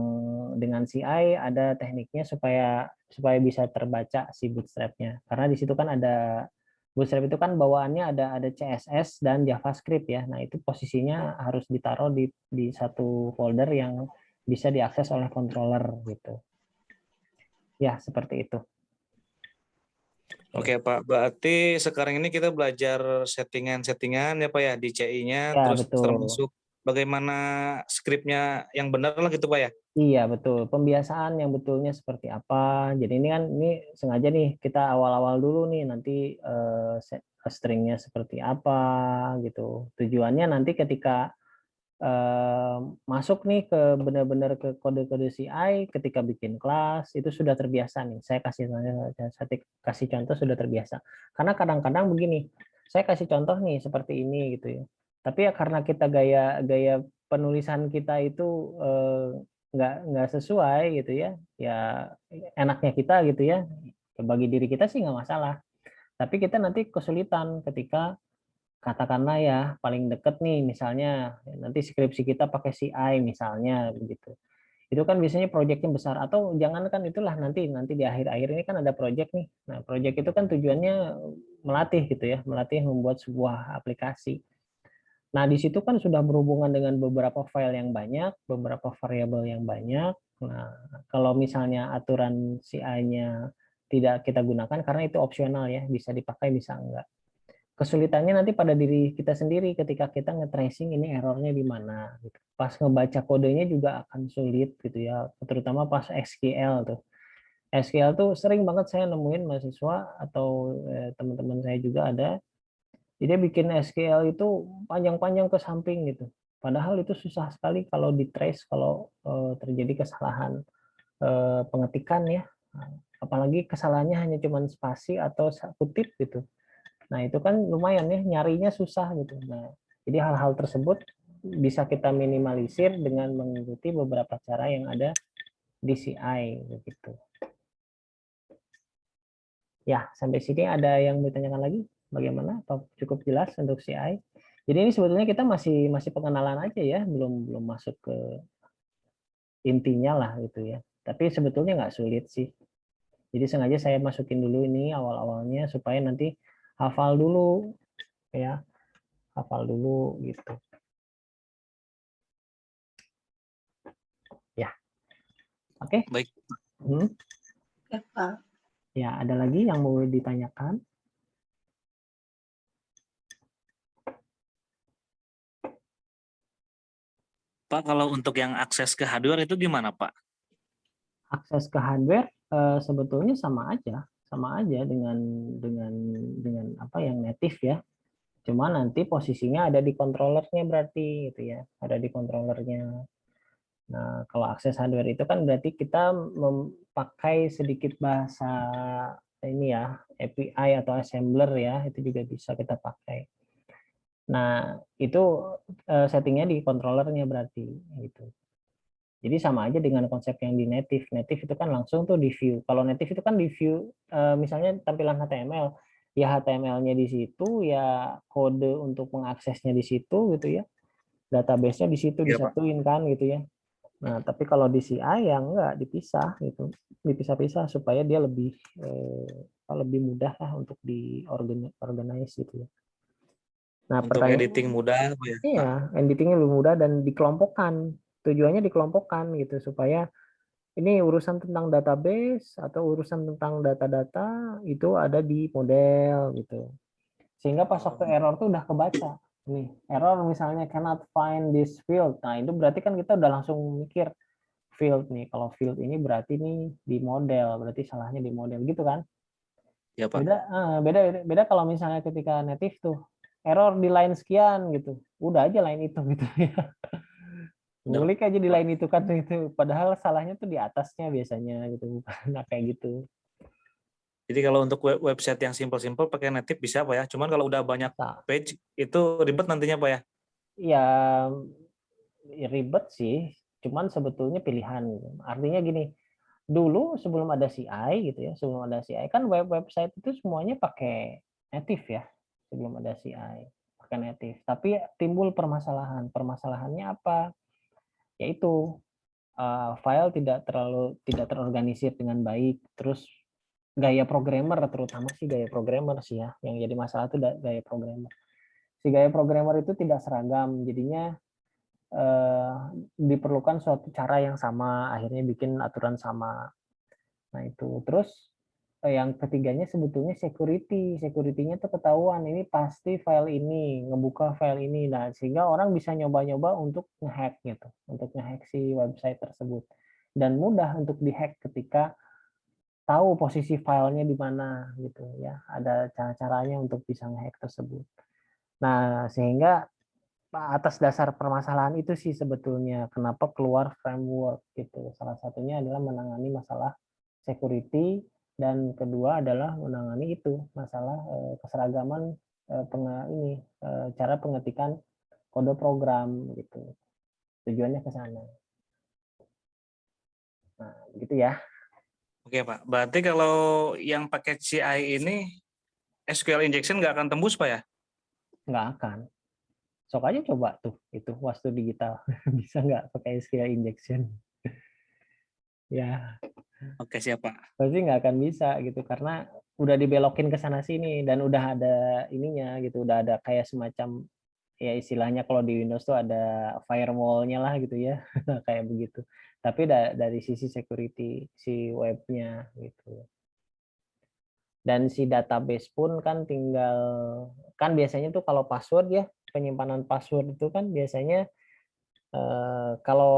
dengan CI ada tekniknya supaya bisa terbaca si bootstrap-nya. Karena di situ kan ada bootstrap itu kan bawaannya ada CSS dan JavaScript ya. Nah, itu posisinya harus ditaruh di satu folder yang bisa diakses oleh controller gitu. Ya, seperti itu. Oke Pak, berarti sekarang ini kita belajar settingan-settingan ya Pak ya di CI-nya, Ya, terus betul. termasuk bagaimana skripnya yang benar lah gitu Pak ya? Iya, betul. Pembiasaan yang betulnya seperti apa. Jadi ini sengaja nih kita awal-awal dulu nih nanti stringnya seperti apa gitu. Tujuannya nanti ketika masuk nih ke benar-benar ke kode-kode CI ketika bikin kelas itu sudah terbiasa nih. Saya kasih contoh sudah terbiasa. Karena kadang-kadang begini, saya kasih contoh nih seperti ini gitu ya. Tapi ya karena kita gaya penulisan kita itu nggak sesuai gitu ya, ya enaknya kita gitu ya. Bagi diri kita sih nggak masalah. Tapi kita nanti kesulitan ketika katakanlah ya paling deket nih misalnya nanti skripsi kita pakai CI misalnya begitu. Itu kan biasanya proyeknya besar atau jangankan itulah nanti di akhir-akhir ini kan ada proyek nih. Nah, proyek itu kan tujuannya melatih gitu ya, melatih membuat sebuah aplikasi. Nah, di situ kan sudah berhubungan dengan beberapa file yang banyak, beberapa variabel yang banyak. Nah, kalau misalnya aturan CI-nya tidak kita gunakan karena itu opsional ya, bisa dipakai bisa enggak. Kesulitannya nanti pada diri kita sendiri ketika kita nge-tracing ini errornya di mana. Gitu. Pas ngebaca kodenya juga akan sulit gitu ya, terutama pas SQL tuh. SQL tuh sering banget saya nemuin mahasiswa atau teman-teman saya juga ada, dia bikin SQL itu panjang-panjang ke samping gitu. Padahal itu susah sekali kalau di trace kalau terjadi kesalahan pengetikan ya. Apalagi kesalahannya hanya cuma spasi atau kutip gitu. Nah, itu kan lumayan ya, nyarinya susah gitu. Nah, jadi hal-hal tersebut bisa kita minimalisir dengan mengikuti beberapa cara yang ada di CI begitu. Ya, sampai sini ada yang mau ditanyakan lagi? Bagaimana? Apa cukup jelas untuk CI? Jadi ini sebetulnya kita masih pengenalan aja ya, belum masuk ke intinya lah gitu ya. Tapi sebetulnya nggak sulit sih. Jadi sengaja saya masukin dulu ini awal-awalnya supaya nanti hafal dulu ya, hafal dulu gitu. Ya, oke. Baik. Ya, Pak. Ya, ada lagi yang mau ditanyakan? Pak, kalau untuk yang akses ke hardware itu gimana, Pak? Akses ke hardware sebetulnya sama aja dengan apa yang native ya. Cuma nanti posisinya ada di controllernya berarti gitu ya, ada di controllernya. Nah, kalau akses hardware itu kan berarti kita memakai sedikit bahasa ini ya, API atau assembler ya, itu juga bisa kita pakai. Nah, itu settingnya di controllernya berarti gitu. Jadi sama aja dengan konsep yang di native. Native itu kan langsung tuh di view. Kalau native itu kan di view, misalnya tampilan HTML, ya HTML-nya di situ, ya kode untuk mengaksesnya di situ gitu ya. Database-nya di situ Ya, Pak. disatuin kan gitu ya. Nah, tapi kalau di CI ya enggak dipisah gitu. Dipisah-pisah supaya dia lebih mudah lah untuk organize gitu ya. Nah, Untuk pertanyaan editing mudah, Pak ya, Pak. iya, editingnya lebih mudah dan dikelompokkan. Tujuannya dikelompokkan gitu supaya ini urusan tentang database atau urusan tentang data-data itu ada di model gitu. Sehingga pas waktu error tuh udah kebaca. Nih, error misalnya cannot find this field. Nah, itu berarti kan kita udah langsung mikir field nih. Kalau field ini berarti nih di model, berarti salahnya di model gitu kan. Ya, Pak. Beda kalau misalnya ketika native tuh error di line sekian gitu. Udah aja line itu gitu ya. Udah, Ngulik aja di Pak. line itu kan itu. Padahal salahnya tuh di atasnya biasanya gitu. Nah, kayak gitu. Jadi kalau untuk website yang simple-simple pakai native bisa, Pak ya. Cuman kalau udah banyak Nah, page itu ribet nantinya, Pak ya. ya ribet sih, cuman sebetulnya pilihan. Artinya gini, dulu sebelum ada CI gitu ya, sebelum ada CI kan website itu semuanya pakai native ya, sebelum ada CI pakai native. Tapi timbul permasalahan. Permasalahannya apa? Yaitu file tidak terorganisir dengan baik. Terus gaya programmer, terutama sih gaya programmer sih ya, yang jadi masalah itu gaya programmer. Si gaya programmer itu tidak seragam, jadinya diperlukan suatu cara yang sama, akhirnya bikin aturan sama. Nah itu terus yang ketiganya sebetulnya security. Security-nya tuh ketahuan ini pasti file ini, ngebuka file ini. Nah, sehingga orang bisa nyoba-nyoba untuk ngehack gitu, untuk ngehack si website tersebut. Dan mudah untuk dihack ketika tahu posisi filenya di mana gitu ya. Ada cara-caranya untuk bisa ngehack tersebut. Nah, sehingga atas dasar permasalahan itu sih sebetulnya kenapa keluar framework gitu. Salah satunya adalah menangani masalah security dan kedua adalah menangani itu masalah keseragaman cara pengetikan kode program gitu. Tujuannya ke sana. Nah, gitu ya. Oke, Pak. Berarti kalau yang pakai CI ini SQL injection nggak akan tembus, Pak ya? nggak akan. Sok aja coba tuh itu wastu digital bisa nggak pakai SQL injection? Ya Oke, siapa? pasti nggak akan bisa gitu karena udah dibelokin ke sana sini dan udah ada ininya gitu, udah ada kayak semacam ya istilahnya kalau di Windows tuh ada firewall-nya lah gitu ya kayak begitu. Tapi dari sisi security si webnya gitu. Dan si database pun kan tinggal kan biasanya tuh kalau password ya penyimpanan password itu kan biasanya kalau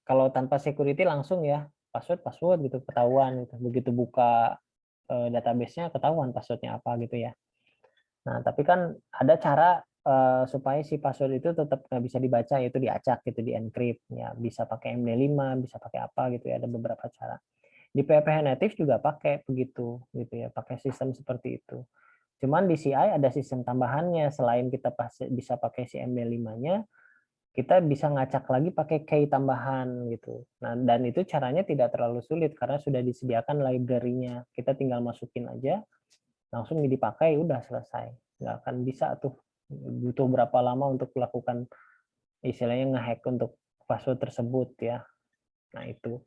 kalau tanpa security langsung ya password gitu ketahuan gitu. Begitu buka database-nya ketahuan passwordnya apa gitu ya. Nah, tapi kan ada cara supaya si password itu tetap nggak bisa dibaca, yaitu diacak gitu, di encrypt ya, bisa pakai MD5, bisa pakai apa gitu ya, ada beberapa cara. Di PHP native juga pakai begitu gitu ya, pakai sistem seperti itu. Cuman di CI ada sistem tambahannya, selain kita bisa pakai si MD5-nya, kita bisa ngacak lagi pakai key tambahan gitu. Nah, dan itu caranya tidak terlalu sulit karena sudah disediakan library-nya. Kita tinggal masukin aja, langsung dipakai, udah selesai. Nggak akan bisa tuh, butuh berapa lama untuk melakukan istilahnya ngehack untuk password tersebut ya. Nah itu.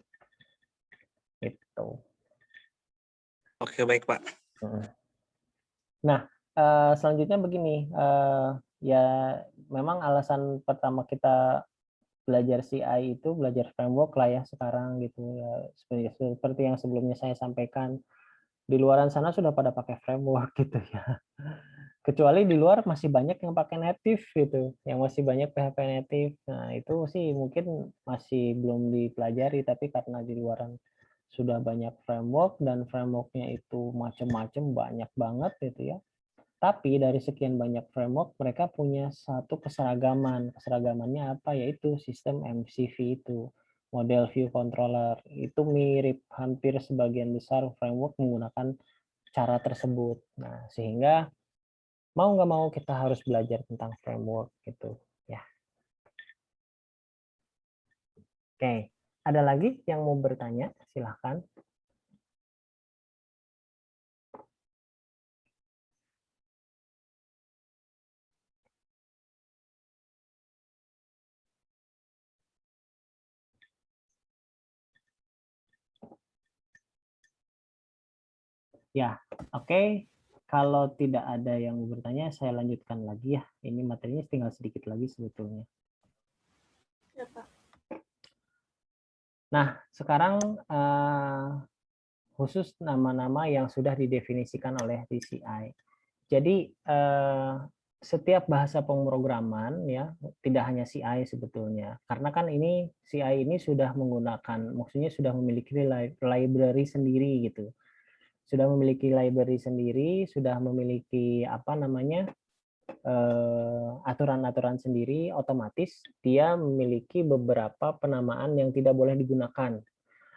Oke, baik Pak. Nah, selanjutnya begini, ya memang alasan pertama kita belajar CI itu belajar framework lah ya sekarang gitu ya, seperti yang sebelumnya saya sampaikan, di luaran sana sudah pada pakai framework gitu ya. Kecuali di luar masih banyak yang pakai native gitu, yang masih banyak PHP native. Nah, itu sih mungkin masih belum dipelajari, tapi karena di luaran sudah banyak framework dan frameworknya itu macam-macam, banyak banget gitu ya. Tapi dari sekian banyak framework, mereka punya satu keseragaman. Keseragamannya apa? Yaitu sistem MCV itu, model view controller. Itu mirip, hampir sebagian besar framework menggunakan cara tersebut. Nah, sehingga mau nggak mau kita harus belajar tentang framework gitu ya. Oke, ada lagi yang mau bertanya? Silahkan. Ya, oke. Kalau tidak ada yang mau bertanya, saya lanjutkan lagi ya. Ini materinya tinggal sedikit lagi sebetulnya. Ya, Pak. Nah, sekarang khusus nama-nama yang sudah didefinisikan oleh DCI. Jadi setiap bahasa pemrograman ya tidak hanya CI sebetulnya, karena kan ini CI ini sudah menggunakan, maksudnya sudah memiliki library sendiri gitu, sudah memiliki library sendiri, sudah memiliki apa namanya aturan-aturan sendiri, otomatis dia memiliki beberapa penamaan yang tidak boleh digunakan,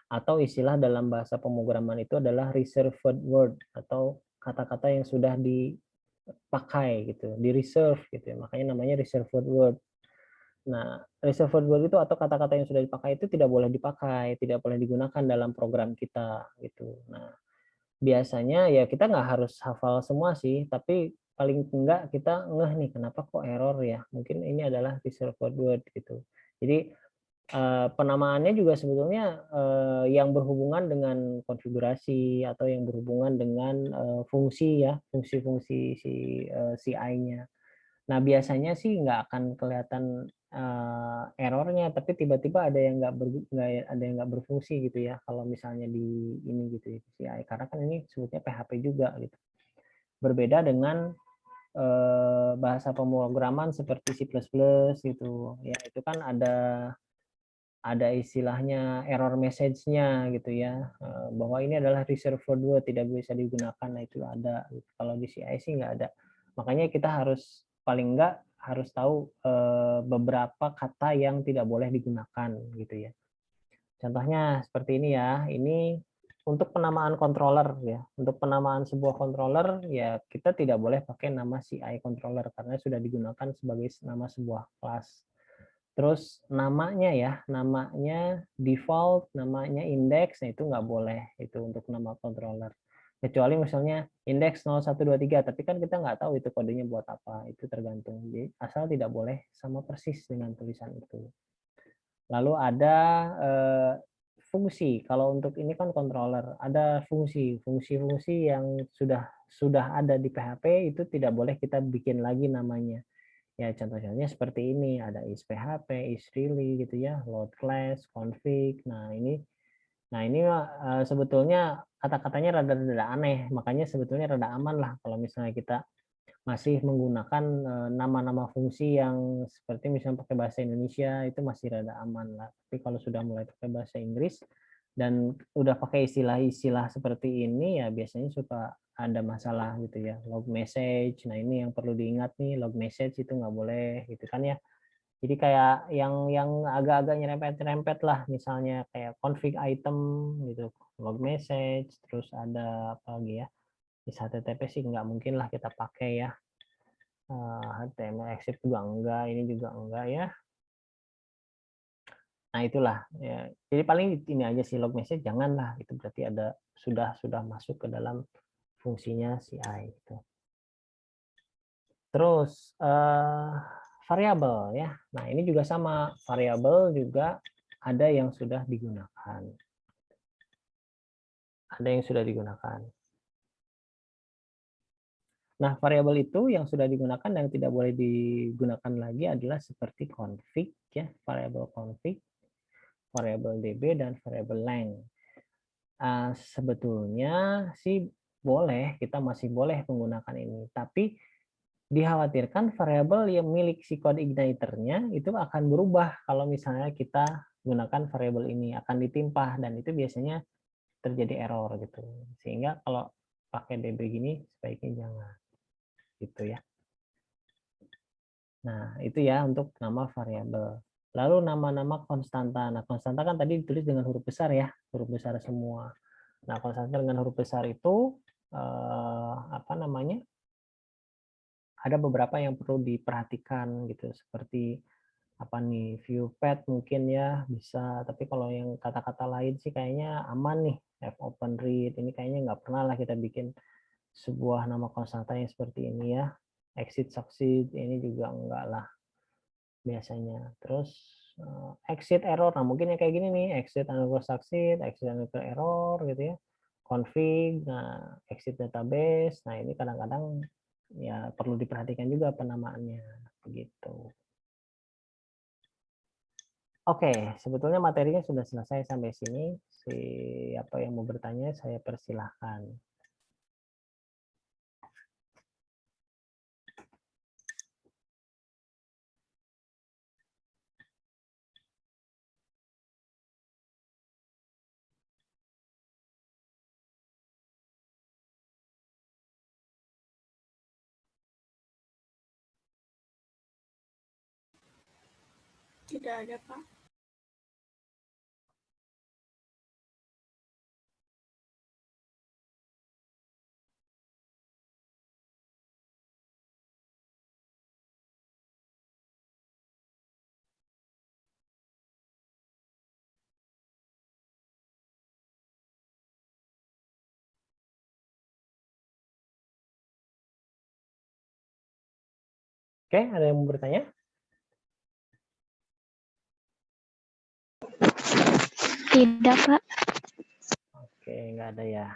atau istilah dalam bahasa pemrograman itu adalah reserved word atau kata-kata yang sudah dipakai gitu, di reserve gitu ya. Makanya namanya reserved word. Nah, reserved word itu atau kata-kata yang sudah dipakai itu tidak boleh dipakai, tidak boleh digunakan dalam program kita gitu. Nah, biasanya ya kita nggak harus hafal semua sih, tapi paling enggak kita ngeh nih kenapa kok error ya. Mungkin ini adalah reserved word gitu. Jadi penamaannya juga sebetulnya yang berhubungan dengan konfigurasi atau yang berhubungan dengan fungsi ya, fungsi-fungsi si CI-nya. Nah, biasanya sih nggak akan kelihatan errornya, tapi tiba-tiba ada yang nggak berfungsi gitu ya. Kalau misalnya di ini gitu ya, CI, karena kan ini sebutnya PHP juga gitu. Berbeda dengan bahasa pemrograman seperti C++ gitu. Ya, itu kan ada istilahnya error message-nya gitu ya, bahwa ini adalah reserved word, tidak bisa digunakan. Nah, itu ada. Kalau di CI sih nggak ada. Makanya kita harus paling nggak harus tahu beberapa kata yang tidak boleh digunakan gitu ya. Contohnya seperti ini ya. Ini untuk penamaan controller ya. Untuk penamaan sebuah controller ya kita tidak boleh pakai nama CI controller karena sudah digunakan sebagai nama sebuah kelas. Terus namanya ya, namanya default, namanya index, nah itu nggak boleh itu untuk nama controller. Kecuali misalnya indeks 0123, tapi kan kita nggak tahu itu kodenya buat apa, itu tergantung. Jadi asal tidak boleh sama persis dengan tulisan itu. Lalu ada fungsi. Kalau untuk ini kan controller, ada fungsi-fungsi yang sudah ada di PHP itu tidak boleh kita bikin lagi namanya. Ya contohnya seperti ini, ada is PHP, is really gitu ya, load class, config. Nah ini sebetulnya kata-katanya rada-rada aneh, makanya sebetulnya rada aman lah kalau misalnya kita masih menggunakan nama-nama fungsi yang seperti misalnya pakai bahasa Indonesia, itu masih rada aman lah. Tapi kalau sudah mulai pakai bahasa Inggris dan udah pakai istilah-istilah seperti ini, ya biasanya suka ada masalah gitu ya. Log message, nah ini yang perlu diingat nih, log message itu nggak boleh gitu kan ya. Jadi kayak yang agak-agak nyerempet-nyerempet lah, misalnya kayak config item gitu, log message, terus ada apa lagi ya, di HTTP sih nggak mungkin lah kita pakai ya. HTML exit juga enggak, ini juga enggak ya. Nah itulah ya. Jadi paling ini aja sih, log message janganlah, itu berarti ada sudah masuk ke dalam fungsinya CI itu. Terus variabel ya. Nah ini juga sama, variabel juga ada yang sudah digunakan. Ada yang sudah digunakan. Nah, variabel itu yang sudah digunakan dan tidak boleh digunakan lagi adalah seperti config ya, variabel config, variabel db dan variabel length. Sebetulnya sih boleh, kita masih boleh menggunakan ini, tapi dikhawatirkan variabel yang milik si code igniter-nya itu akan berubah kalau misalnya kita gunakan variabel ini, akan ditimpah, dan itu biasanya terjadi error gitu. Sehingga kalau pakai db gini sebaiknya jangan gitu ya. Nah, itu ya untuk nama variabel. Lalu nama-nama konstanta. Nah, konstanta kan tadi ditulis dengan huruf besar ya, huruf besar semua. Nah, konstanta dengan huruf besar itu apa namanya? Ada beberapa yang perlu diperhatikan gitu, seperti apa nih, view path mungkin ya bisa, tapi kalau yang kata-kata lain sih kayaknya aman nih. Fopen read ini kayaknya nggak pernah lah kita bikin sebuah nama konstanta yang seperti ini ya. Exit succeed ini juga enggak lah biasanya. Terus exit error, nah mungkin yang kayak gini nih, exit underscore succeed, exit underscore error gitu ya, config, nah exit database, nah ini kadang-kadang ya perlu diperhatikan juga penamaannya begitu. Oke, sebetulnya materinya sudah selesai sampai sini. Siapa yang mau bertanya saya persilahkan. Tidak ada, Pak. Oke, ada yang mau bertanya? Tidak, Pak. Oke, nggak ada ya.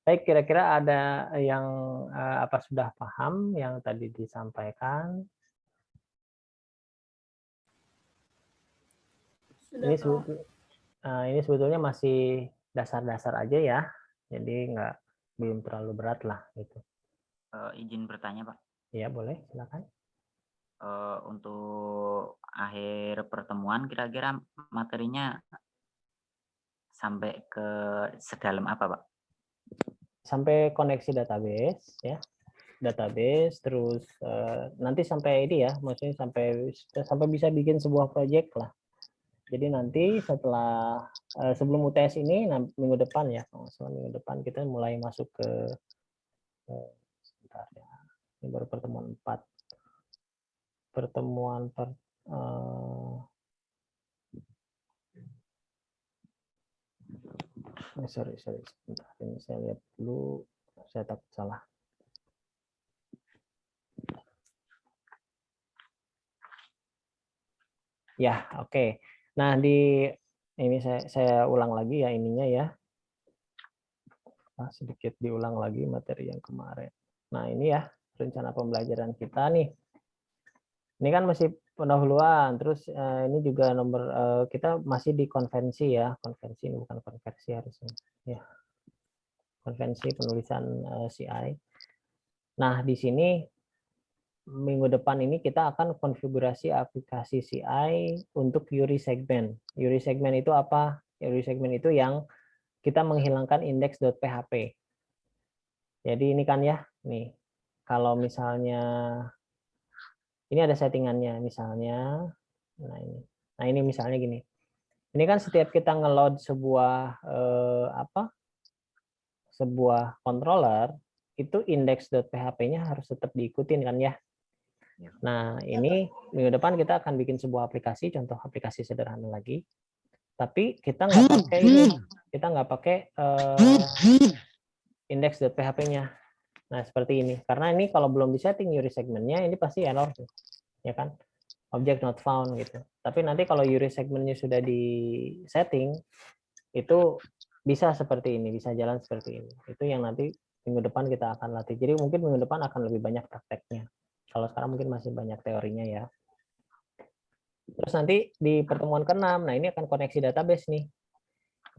Baik, kira-kira ada yang apa sudah paham yang tadi disampaikan? Sudah, Pak. Ini sebetulnya masih dasar-dasar aja ya, jadi belum terlalu berat lah gitu. Izin bertanya, Pak. Ya boleh, silakan. Untuk akhir pertemuan kira-kira materinya sampai ke sedalam apa, Pak? Sampai koneksi database ya, database, terus nanti sampai ini ya, maksudnya sampai bisa bikin sebuah project lah. Jadi nanti setelah sebelum UTS ini minggu depan ya, minggu depan kita mulai masuk ke sebentar ya, ini baru pertemuan 4. Pertemuan Sorry, sebentar. Ini saya lihat dulu, saya takut salah. Ya, oke. Nah, ini saya ulang lagi ya ininya ya. Sedikit diulang lagi materi yang kemarin. Nah, ini ya rencana pembelajaran kita nih. Ini kan masih pendahuluan, terus ini juga nomor kita masih di konvensi ya, konvensi ini bukan konversi harusnya. Ya. Konvensi penulisan CI. Nah, di sini minggu depan ini kita akan konfigurasi aplikasi CI untuk URI segment. URI segment itu apa? URI segment itu yang kita menghilangkan index.php. Jadi ini kan ya, nih. Kalau misalnya ini ada settingannya misalnya. Nah, ini misalnya gini. Ini kan setiap kita ngeload sebuah sebuah controller itu index.php-nya harus tetap diikutin kan ya. Nah, ini minggu depan kita akan bikin sebuah aplikasi, contoh aplikasi sederhana lagi. Tapi kita nggak pakai ini, kita nggak pakai index.php-nya. Nah, seperti ini. Karena ini kalau belum disetting URI segmentnya, ini pasti error, ya kan? Object not found gitu. Tapi nanti kalau URI segmentnya sudah di-setting, itu bisa seperti ini, bisa jalan seperti ini. Itu yang nanti minggu depan kita akan latih. Jadi mungkin minggu depan akan lebih banyak prakteknya. Kalau sekarang mungkin masih banyak teorinya ya. Terus nanti di pertemuan ke-6, nah ini akan koneksi database nih.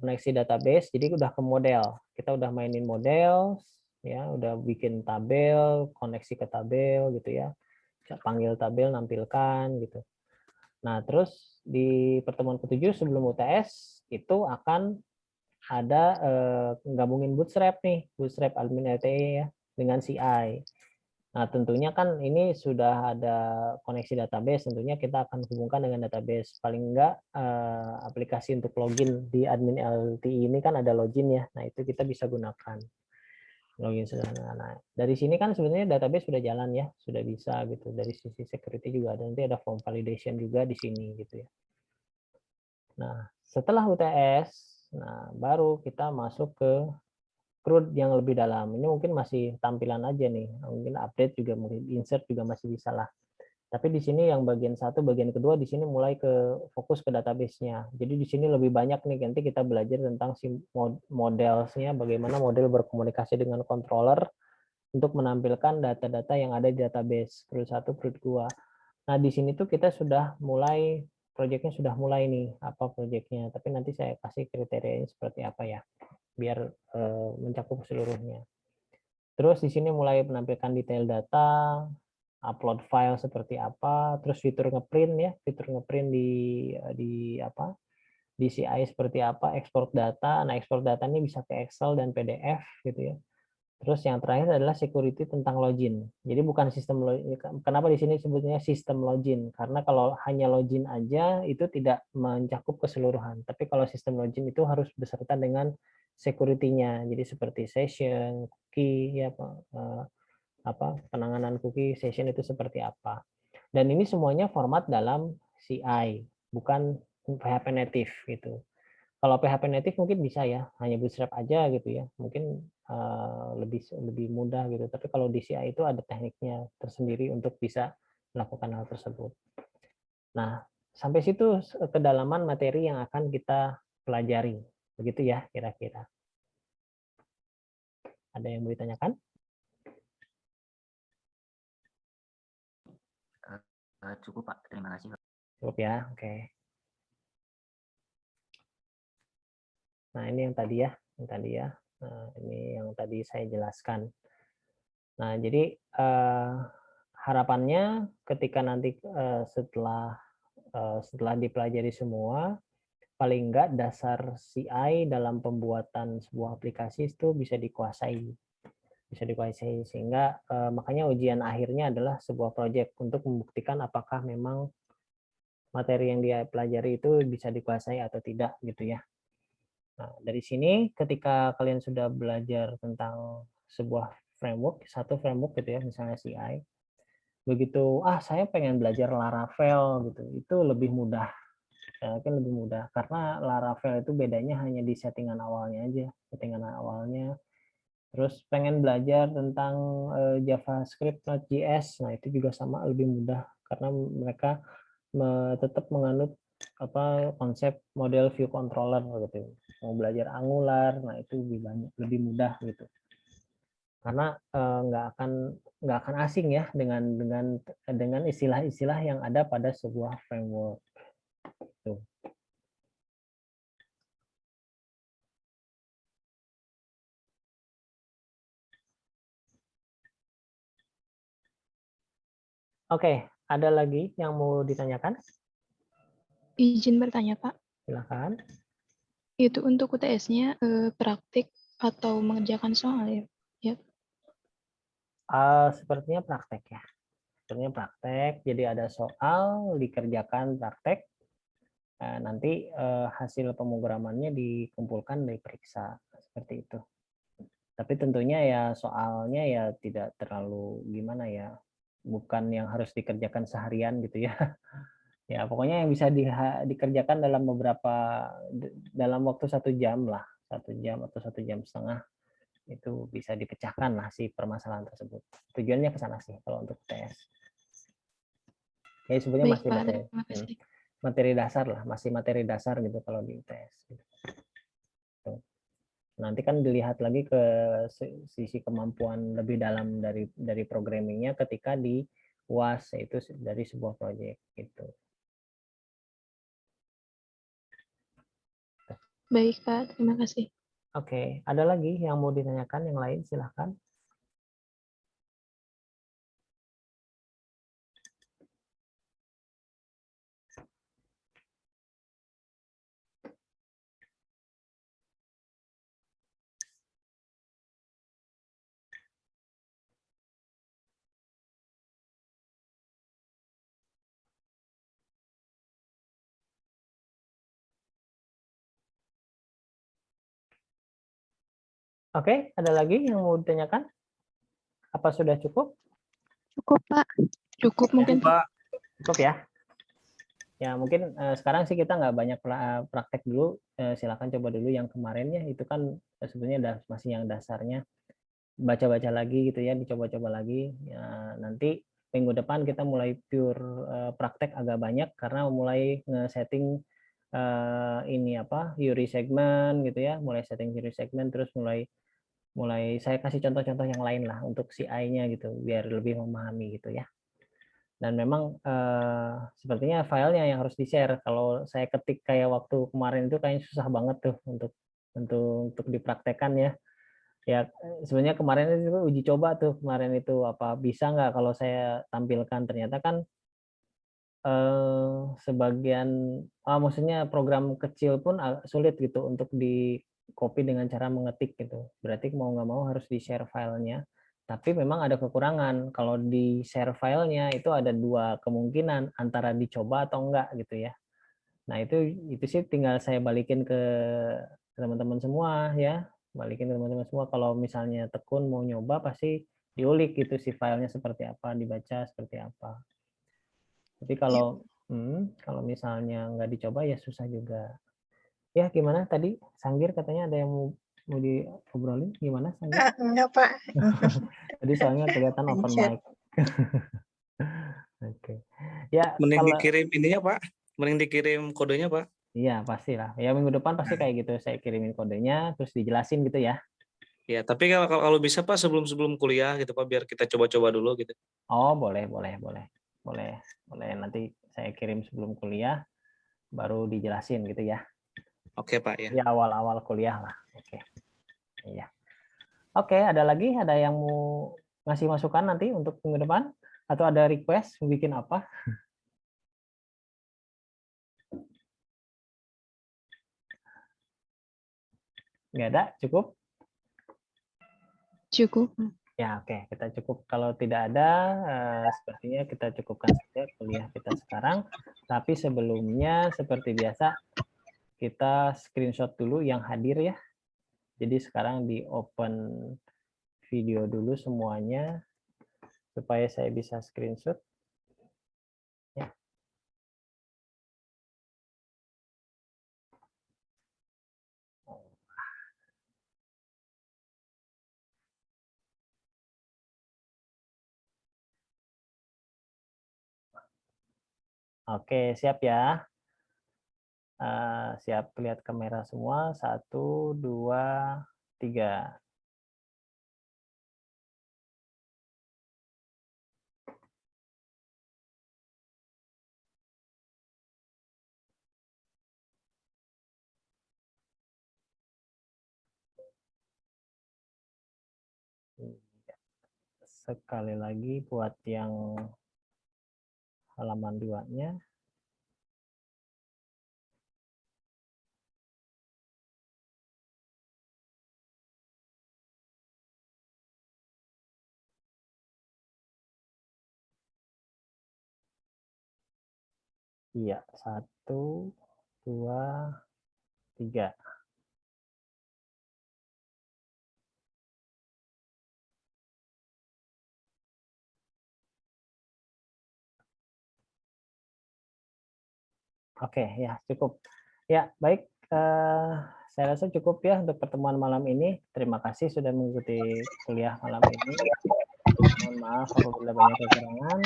Koneksi database, jadi udah ke model. Kita udah mainin model, ya, udah bikin tabel, koneksi ke tabel gitu ya. Panggil tabel, nampilkan gitu. Nah, terus di pertemuan ke-7 sebelum UTS itu akan ada gabungin Bootstrap nih, Bootstrap admin LTE ya dengan CI. Nah, tentunya kan ini sudah ada koneksi database, tentunya kita akan hubungkan dengan database. Paling enggak aplikasi untuk login di admin LTE ini kan ada login ya. Nah, itu kita bisa gunakan login sederhana. Nah, dari sini kan sebenarnya database sudah jalan ya, sudah bisa gitu. Dari sisi security juga ada, nanti ada form validation juga di sini gitu ya. Nah, setelah UTS, nah baru kita masuk ke CRUD yang lebih dalam. Ini mungkin masih tampilan aja nih, mungkin update juga, mungkin insert juga masih bisa lah. Tapi di sini yang bagian satu, bagian kedua di sini mulai ke fokus ke database-nya. Jadi di sini lebih banyak nih, nanti kita belajar tentang si modelsnya, bagaimana model berkomunikasi dengan controller untuk menampilkan data-data yang ada di database CRUD 1, CRUD 2. Nah, di sini tuh kita sudah mulai, proyeknya sudah mulai nih, apa proyeknya. Tapi nanti saya kasih kriterianya seperti apa ya, biar mencakup seluruhnya. Terus di sini mulai menampilkan detail data, upload file seperti apa, terus fitur ngeprint ya, fitur ngeprint di apa? Di CI seperti apa, ekspor data. Nah, ekspor data ini bisa ke Excel dan PDF gitu ya. Terus yang terakhir adalah security tentang login. Jadi bukan sistem login. Kenapa di sini sebutnya sistem login? Karena kalau hanya login aja itu tidak mencakup keseluruhan. Tapi kalau sistem login itu harus beserta dengan security-nya. Jadi seperti session, cookie, ya penanganan cookie, session itu seperti apa. Dan ini semuanya format dalam CI, bukan PHP native gitu. Kalau PHP native mungkin bisa ya, hanya bootstrap aja gitu ya, mungkin lebih mudah gitu. Tapi kalau di CI itu ada tekniknya tersendiri untuk bisa melakukan hal tersebut. Nah, sampai situ kedalaman materi yang akan kita pelajari, begitu ya kira-kira. Ada yang mau ditanyakan? Cukup Pak, terima kasih Pak. Cukup ya, oke. Nah, ini yang tadi ya, Nah, ini yang tadi saya jelaskan. Nah, jadi harapannya ketika nanti setelah dipelajari semua, paling enggak dasar CI dalam pembuatan sebuah aplikasi itu bisa dikuasai. Sehingga makanya ujian akhirnya adalah sebuah proyek untuk membuktikan apakah memang materi yang dia pelajari itu bisa dikuasai atau tidak gitu ya. Nah, dari sini ketika kalian sudah belajar tentang sebuah framework, satu framework gitu ya, misalnya CI, begitu saya pengen belajar Laravel gitu, itu lebih mudah Mungkin lebih mudah karena Laravel itu bedanya hanya di settingan awalnya aja, settingan awalnya. Terus pengen belajar tentang JavaScript, Node.js, nah itu juga sama lebih mudah karena mereka tetap menganut konsep model view controller gitu. Mau belajar Angular, nah itu lebih mudah gitu. Karena nggak akan asing ya dengan istilah-istilah yang ada pada sebuah framework. Tuh. Oke, ada lagi yang mau ditanyakan? Izin bertanya, Pak. Silakan. Itu untuk UTS-nya praktik atau mengerjakan soal ya? Ya. Sepertinya praktek ya. Sepertinya praktek. Jadi ada soal, dikerjakan praktek. Nanti hasil pemrogramannya dikumpulkan, diperiksa seperti itu. Tapi tentunya ya soalnya ya tidak terlalu gimana ya, bukan yang harus dikerjakan seharian gitu ya. Ya pokoknya yang bisa dikerjakan dalam dalam waktu 1 jam lah, 1 jam atau 1,5 jam itu bisa dipecahkan lah si permasalahan tersebut. Tujuannya ke sana sih kalau untuk tes. Ya sebenarnya Baik, masih Pak. Terima kasih. materi dasar lah, masih materi dasar gitu kalau di tes. Nanti kan dilihat lagi ke sisi kemampuan lebih dalam dari programmingnya ketika di UAS, yaitu dari sebuah proyek gitu. Baik, Pak. Terima kasih. Oke, ada lagi yang mau ditanyakan yang lain? Silahkan. Oke, ada lagi yang mau ditanyakan? Apa sudah cukup? Cukup, Pak. Cukup mungkin, Pak. Cukup ya. Ya mungkin sekarang sih kita nggak banyak praktek dulu. Silakan coba dulu yang kemarinnya, itu kan sebenarnya masih yang dasarnya. Baca-baca lagi gitu ya, dicoba-coba lagi. Ya, nanti minggu depan kita mulai pure praktek agak banyak karena mulai nge-setting ini URI segment gitu ya, mulai setting URI segment, terus mulai saya kasih contoh-contoh yang lain lah untuk CI-nya gitu biar lebih memahami gitu ya. Dan memang sepertinya filenya yang harus di-share. Kalau saya ketik kayak waktu kemarin itu kayaknya susah banget tuh untuk dipraktekkan ya. Ya sebenarnya kemarin itu uji coba tuh, kemarin itu apa bisa nggak kalau saya tampilkan, ternyata kan sebagian maksudnya program kecil pun sulit gitu untuk di copy dengan cara mengetik gitu. Berarti mau nggak mau harus di-share filenya. Tapi memang ada kekurangan. Kalau di-share filenya itu ada 2 kemungkinan, antara dicoba atau enggak gitu ya. Nah, itu sih tinggal saya balikin ke teman-teman semua ya. Balikin ke teman-teman semua, kalau misalnya tekun mau nyoba pasti diulik gitu si filenya seperti apa, dibaca seperti apa. Tapi kalau misalnya nggak dicoba ya susah juga. Ya gimana tadi Sanggir katanya ada yang mau diobrolin, gimana Sanggir? Enggak, Pak. Tadi soalnya kelihatan open Pencet. mic. Oke. Ya Mending kalau dikirim ininya, Pak. Mending dikirim kodenya, Pak. iya pastilah. Ya minggu depan pasti kayak gitu, saya kirimin kodenya terus dijelasin gitu ya. Ya, tapi kalau bisa Pak sebelum kuliah gitu Pak, biar kita coba-coba dulu gitu. Oh, boleh. Nanti saya kirim sebelum kuliah baru dijelasin gitu ya. Oke Pak ya. Ya awal-awal kuliah lah. Oke. Iya. Oke, ada lagi? Ada yang mau ngasih masukan nanti untuk minggu depan? Atau ada request bikin apa? Nggak ada? Cukup? Cukup. Ya, oke. Kita cukup. Kalau tidak ada, sepertinya kita cukupkan saja kuliah kita sekarang. Tapi sebelumnya, seperti biasa, kita screenshot dulu yang hadir ya. Jadi sekarang di open video dulu semuanya, supaya saya bisa screenshot. Oke, siap ya. Siap lihat kamera semua. 1, 2, 3. Sekali lagi buat yang halaman 2-nya. Iya, 1, 2, 3. Oke, ya cukup. Ya, baik. Saya rasa cukup ya untuk pertemuan malam ini. Terima kasih sudah mengikuti kuliah malam ini. Mohon maaf apabila banyak kekurangan.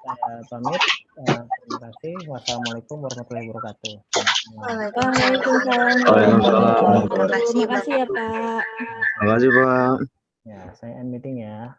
Saya pamit. Terima kasih. Wassalamualaikum warahmatullahi wabarakatuh. Waalaikumsalam. Waalaikumsalam. Terima kasih ya Pak. Terima kasih, Pak. Ya, saya end meeting ya.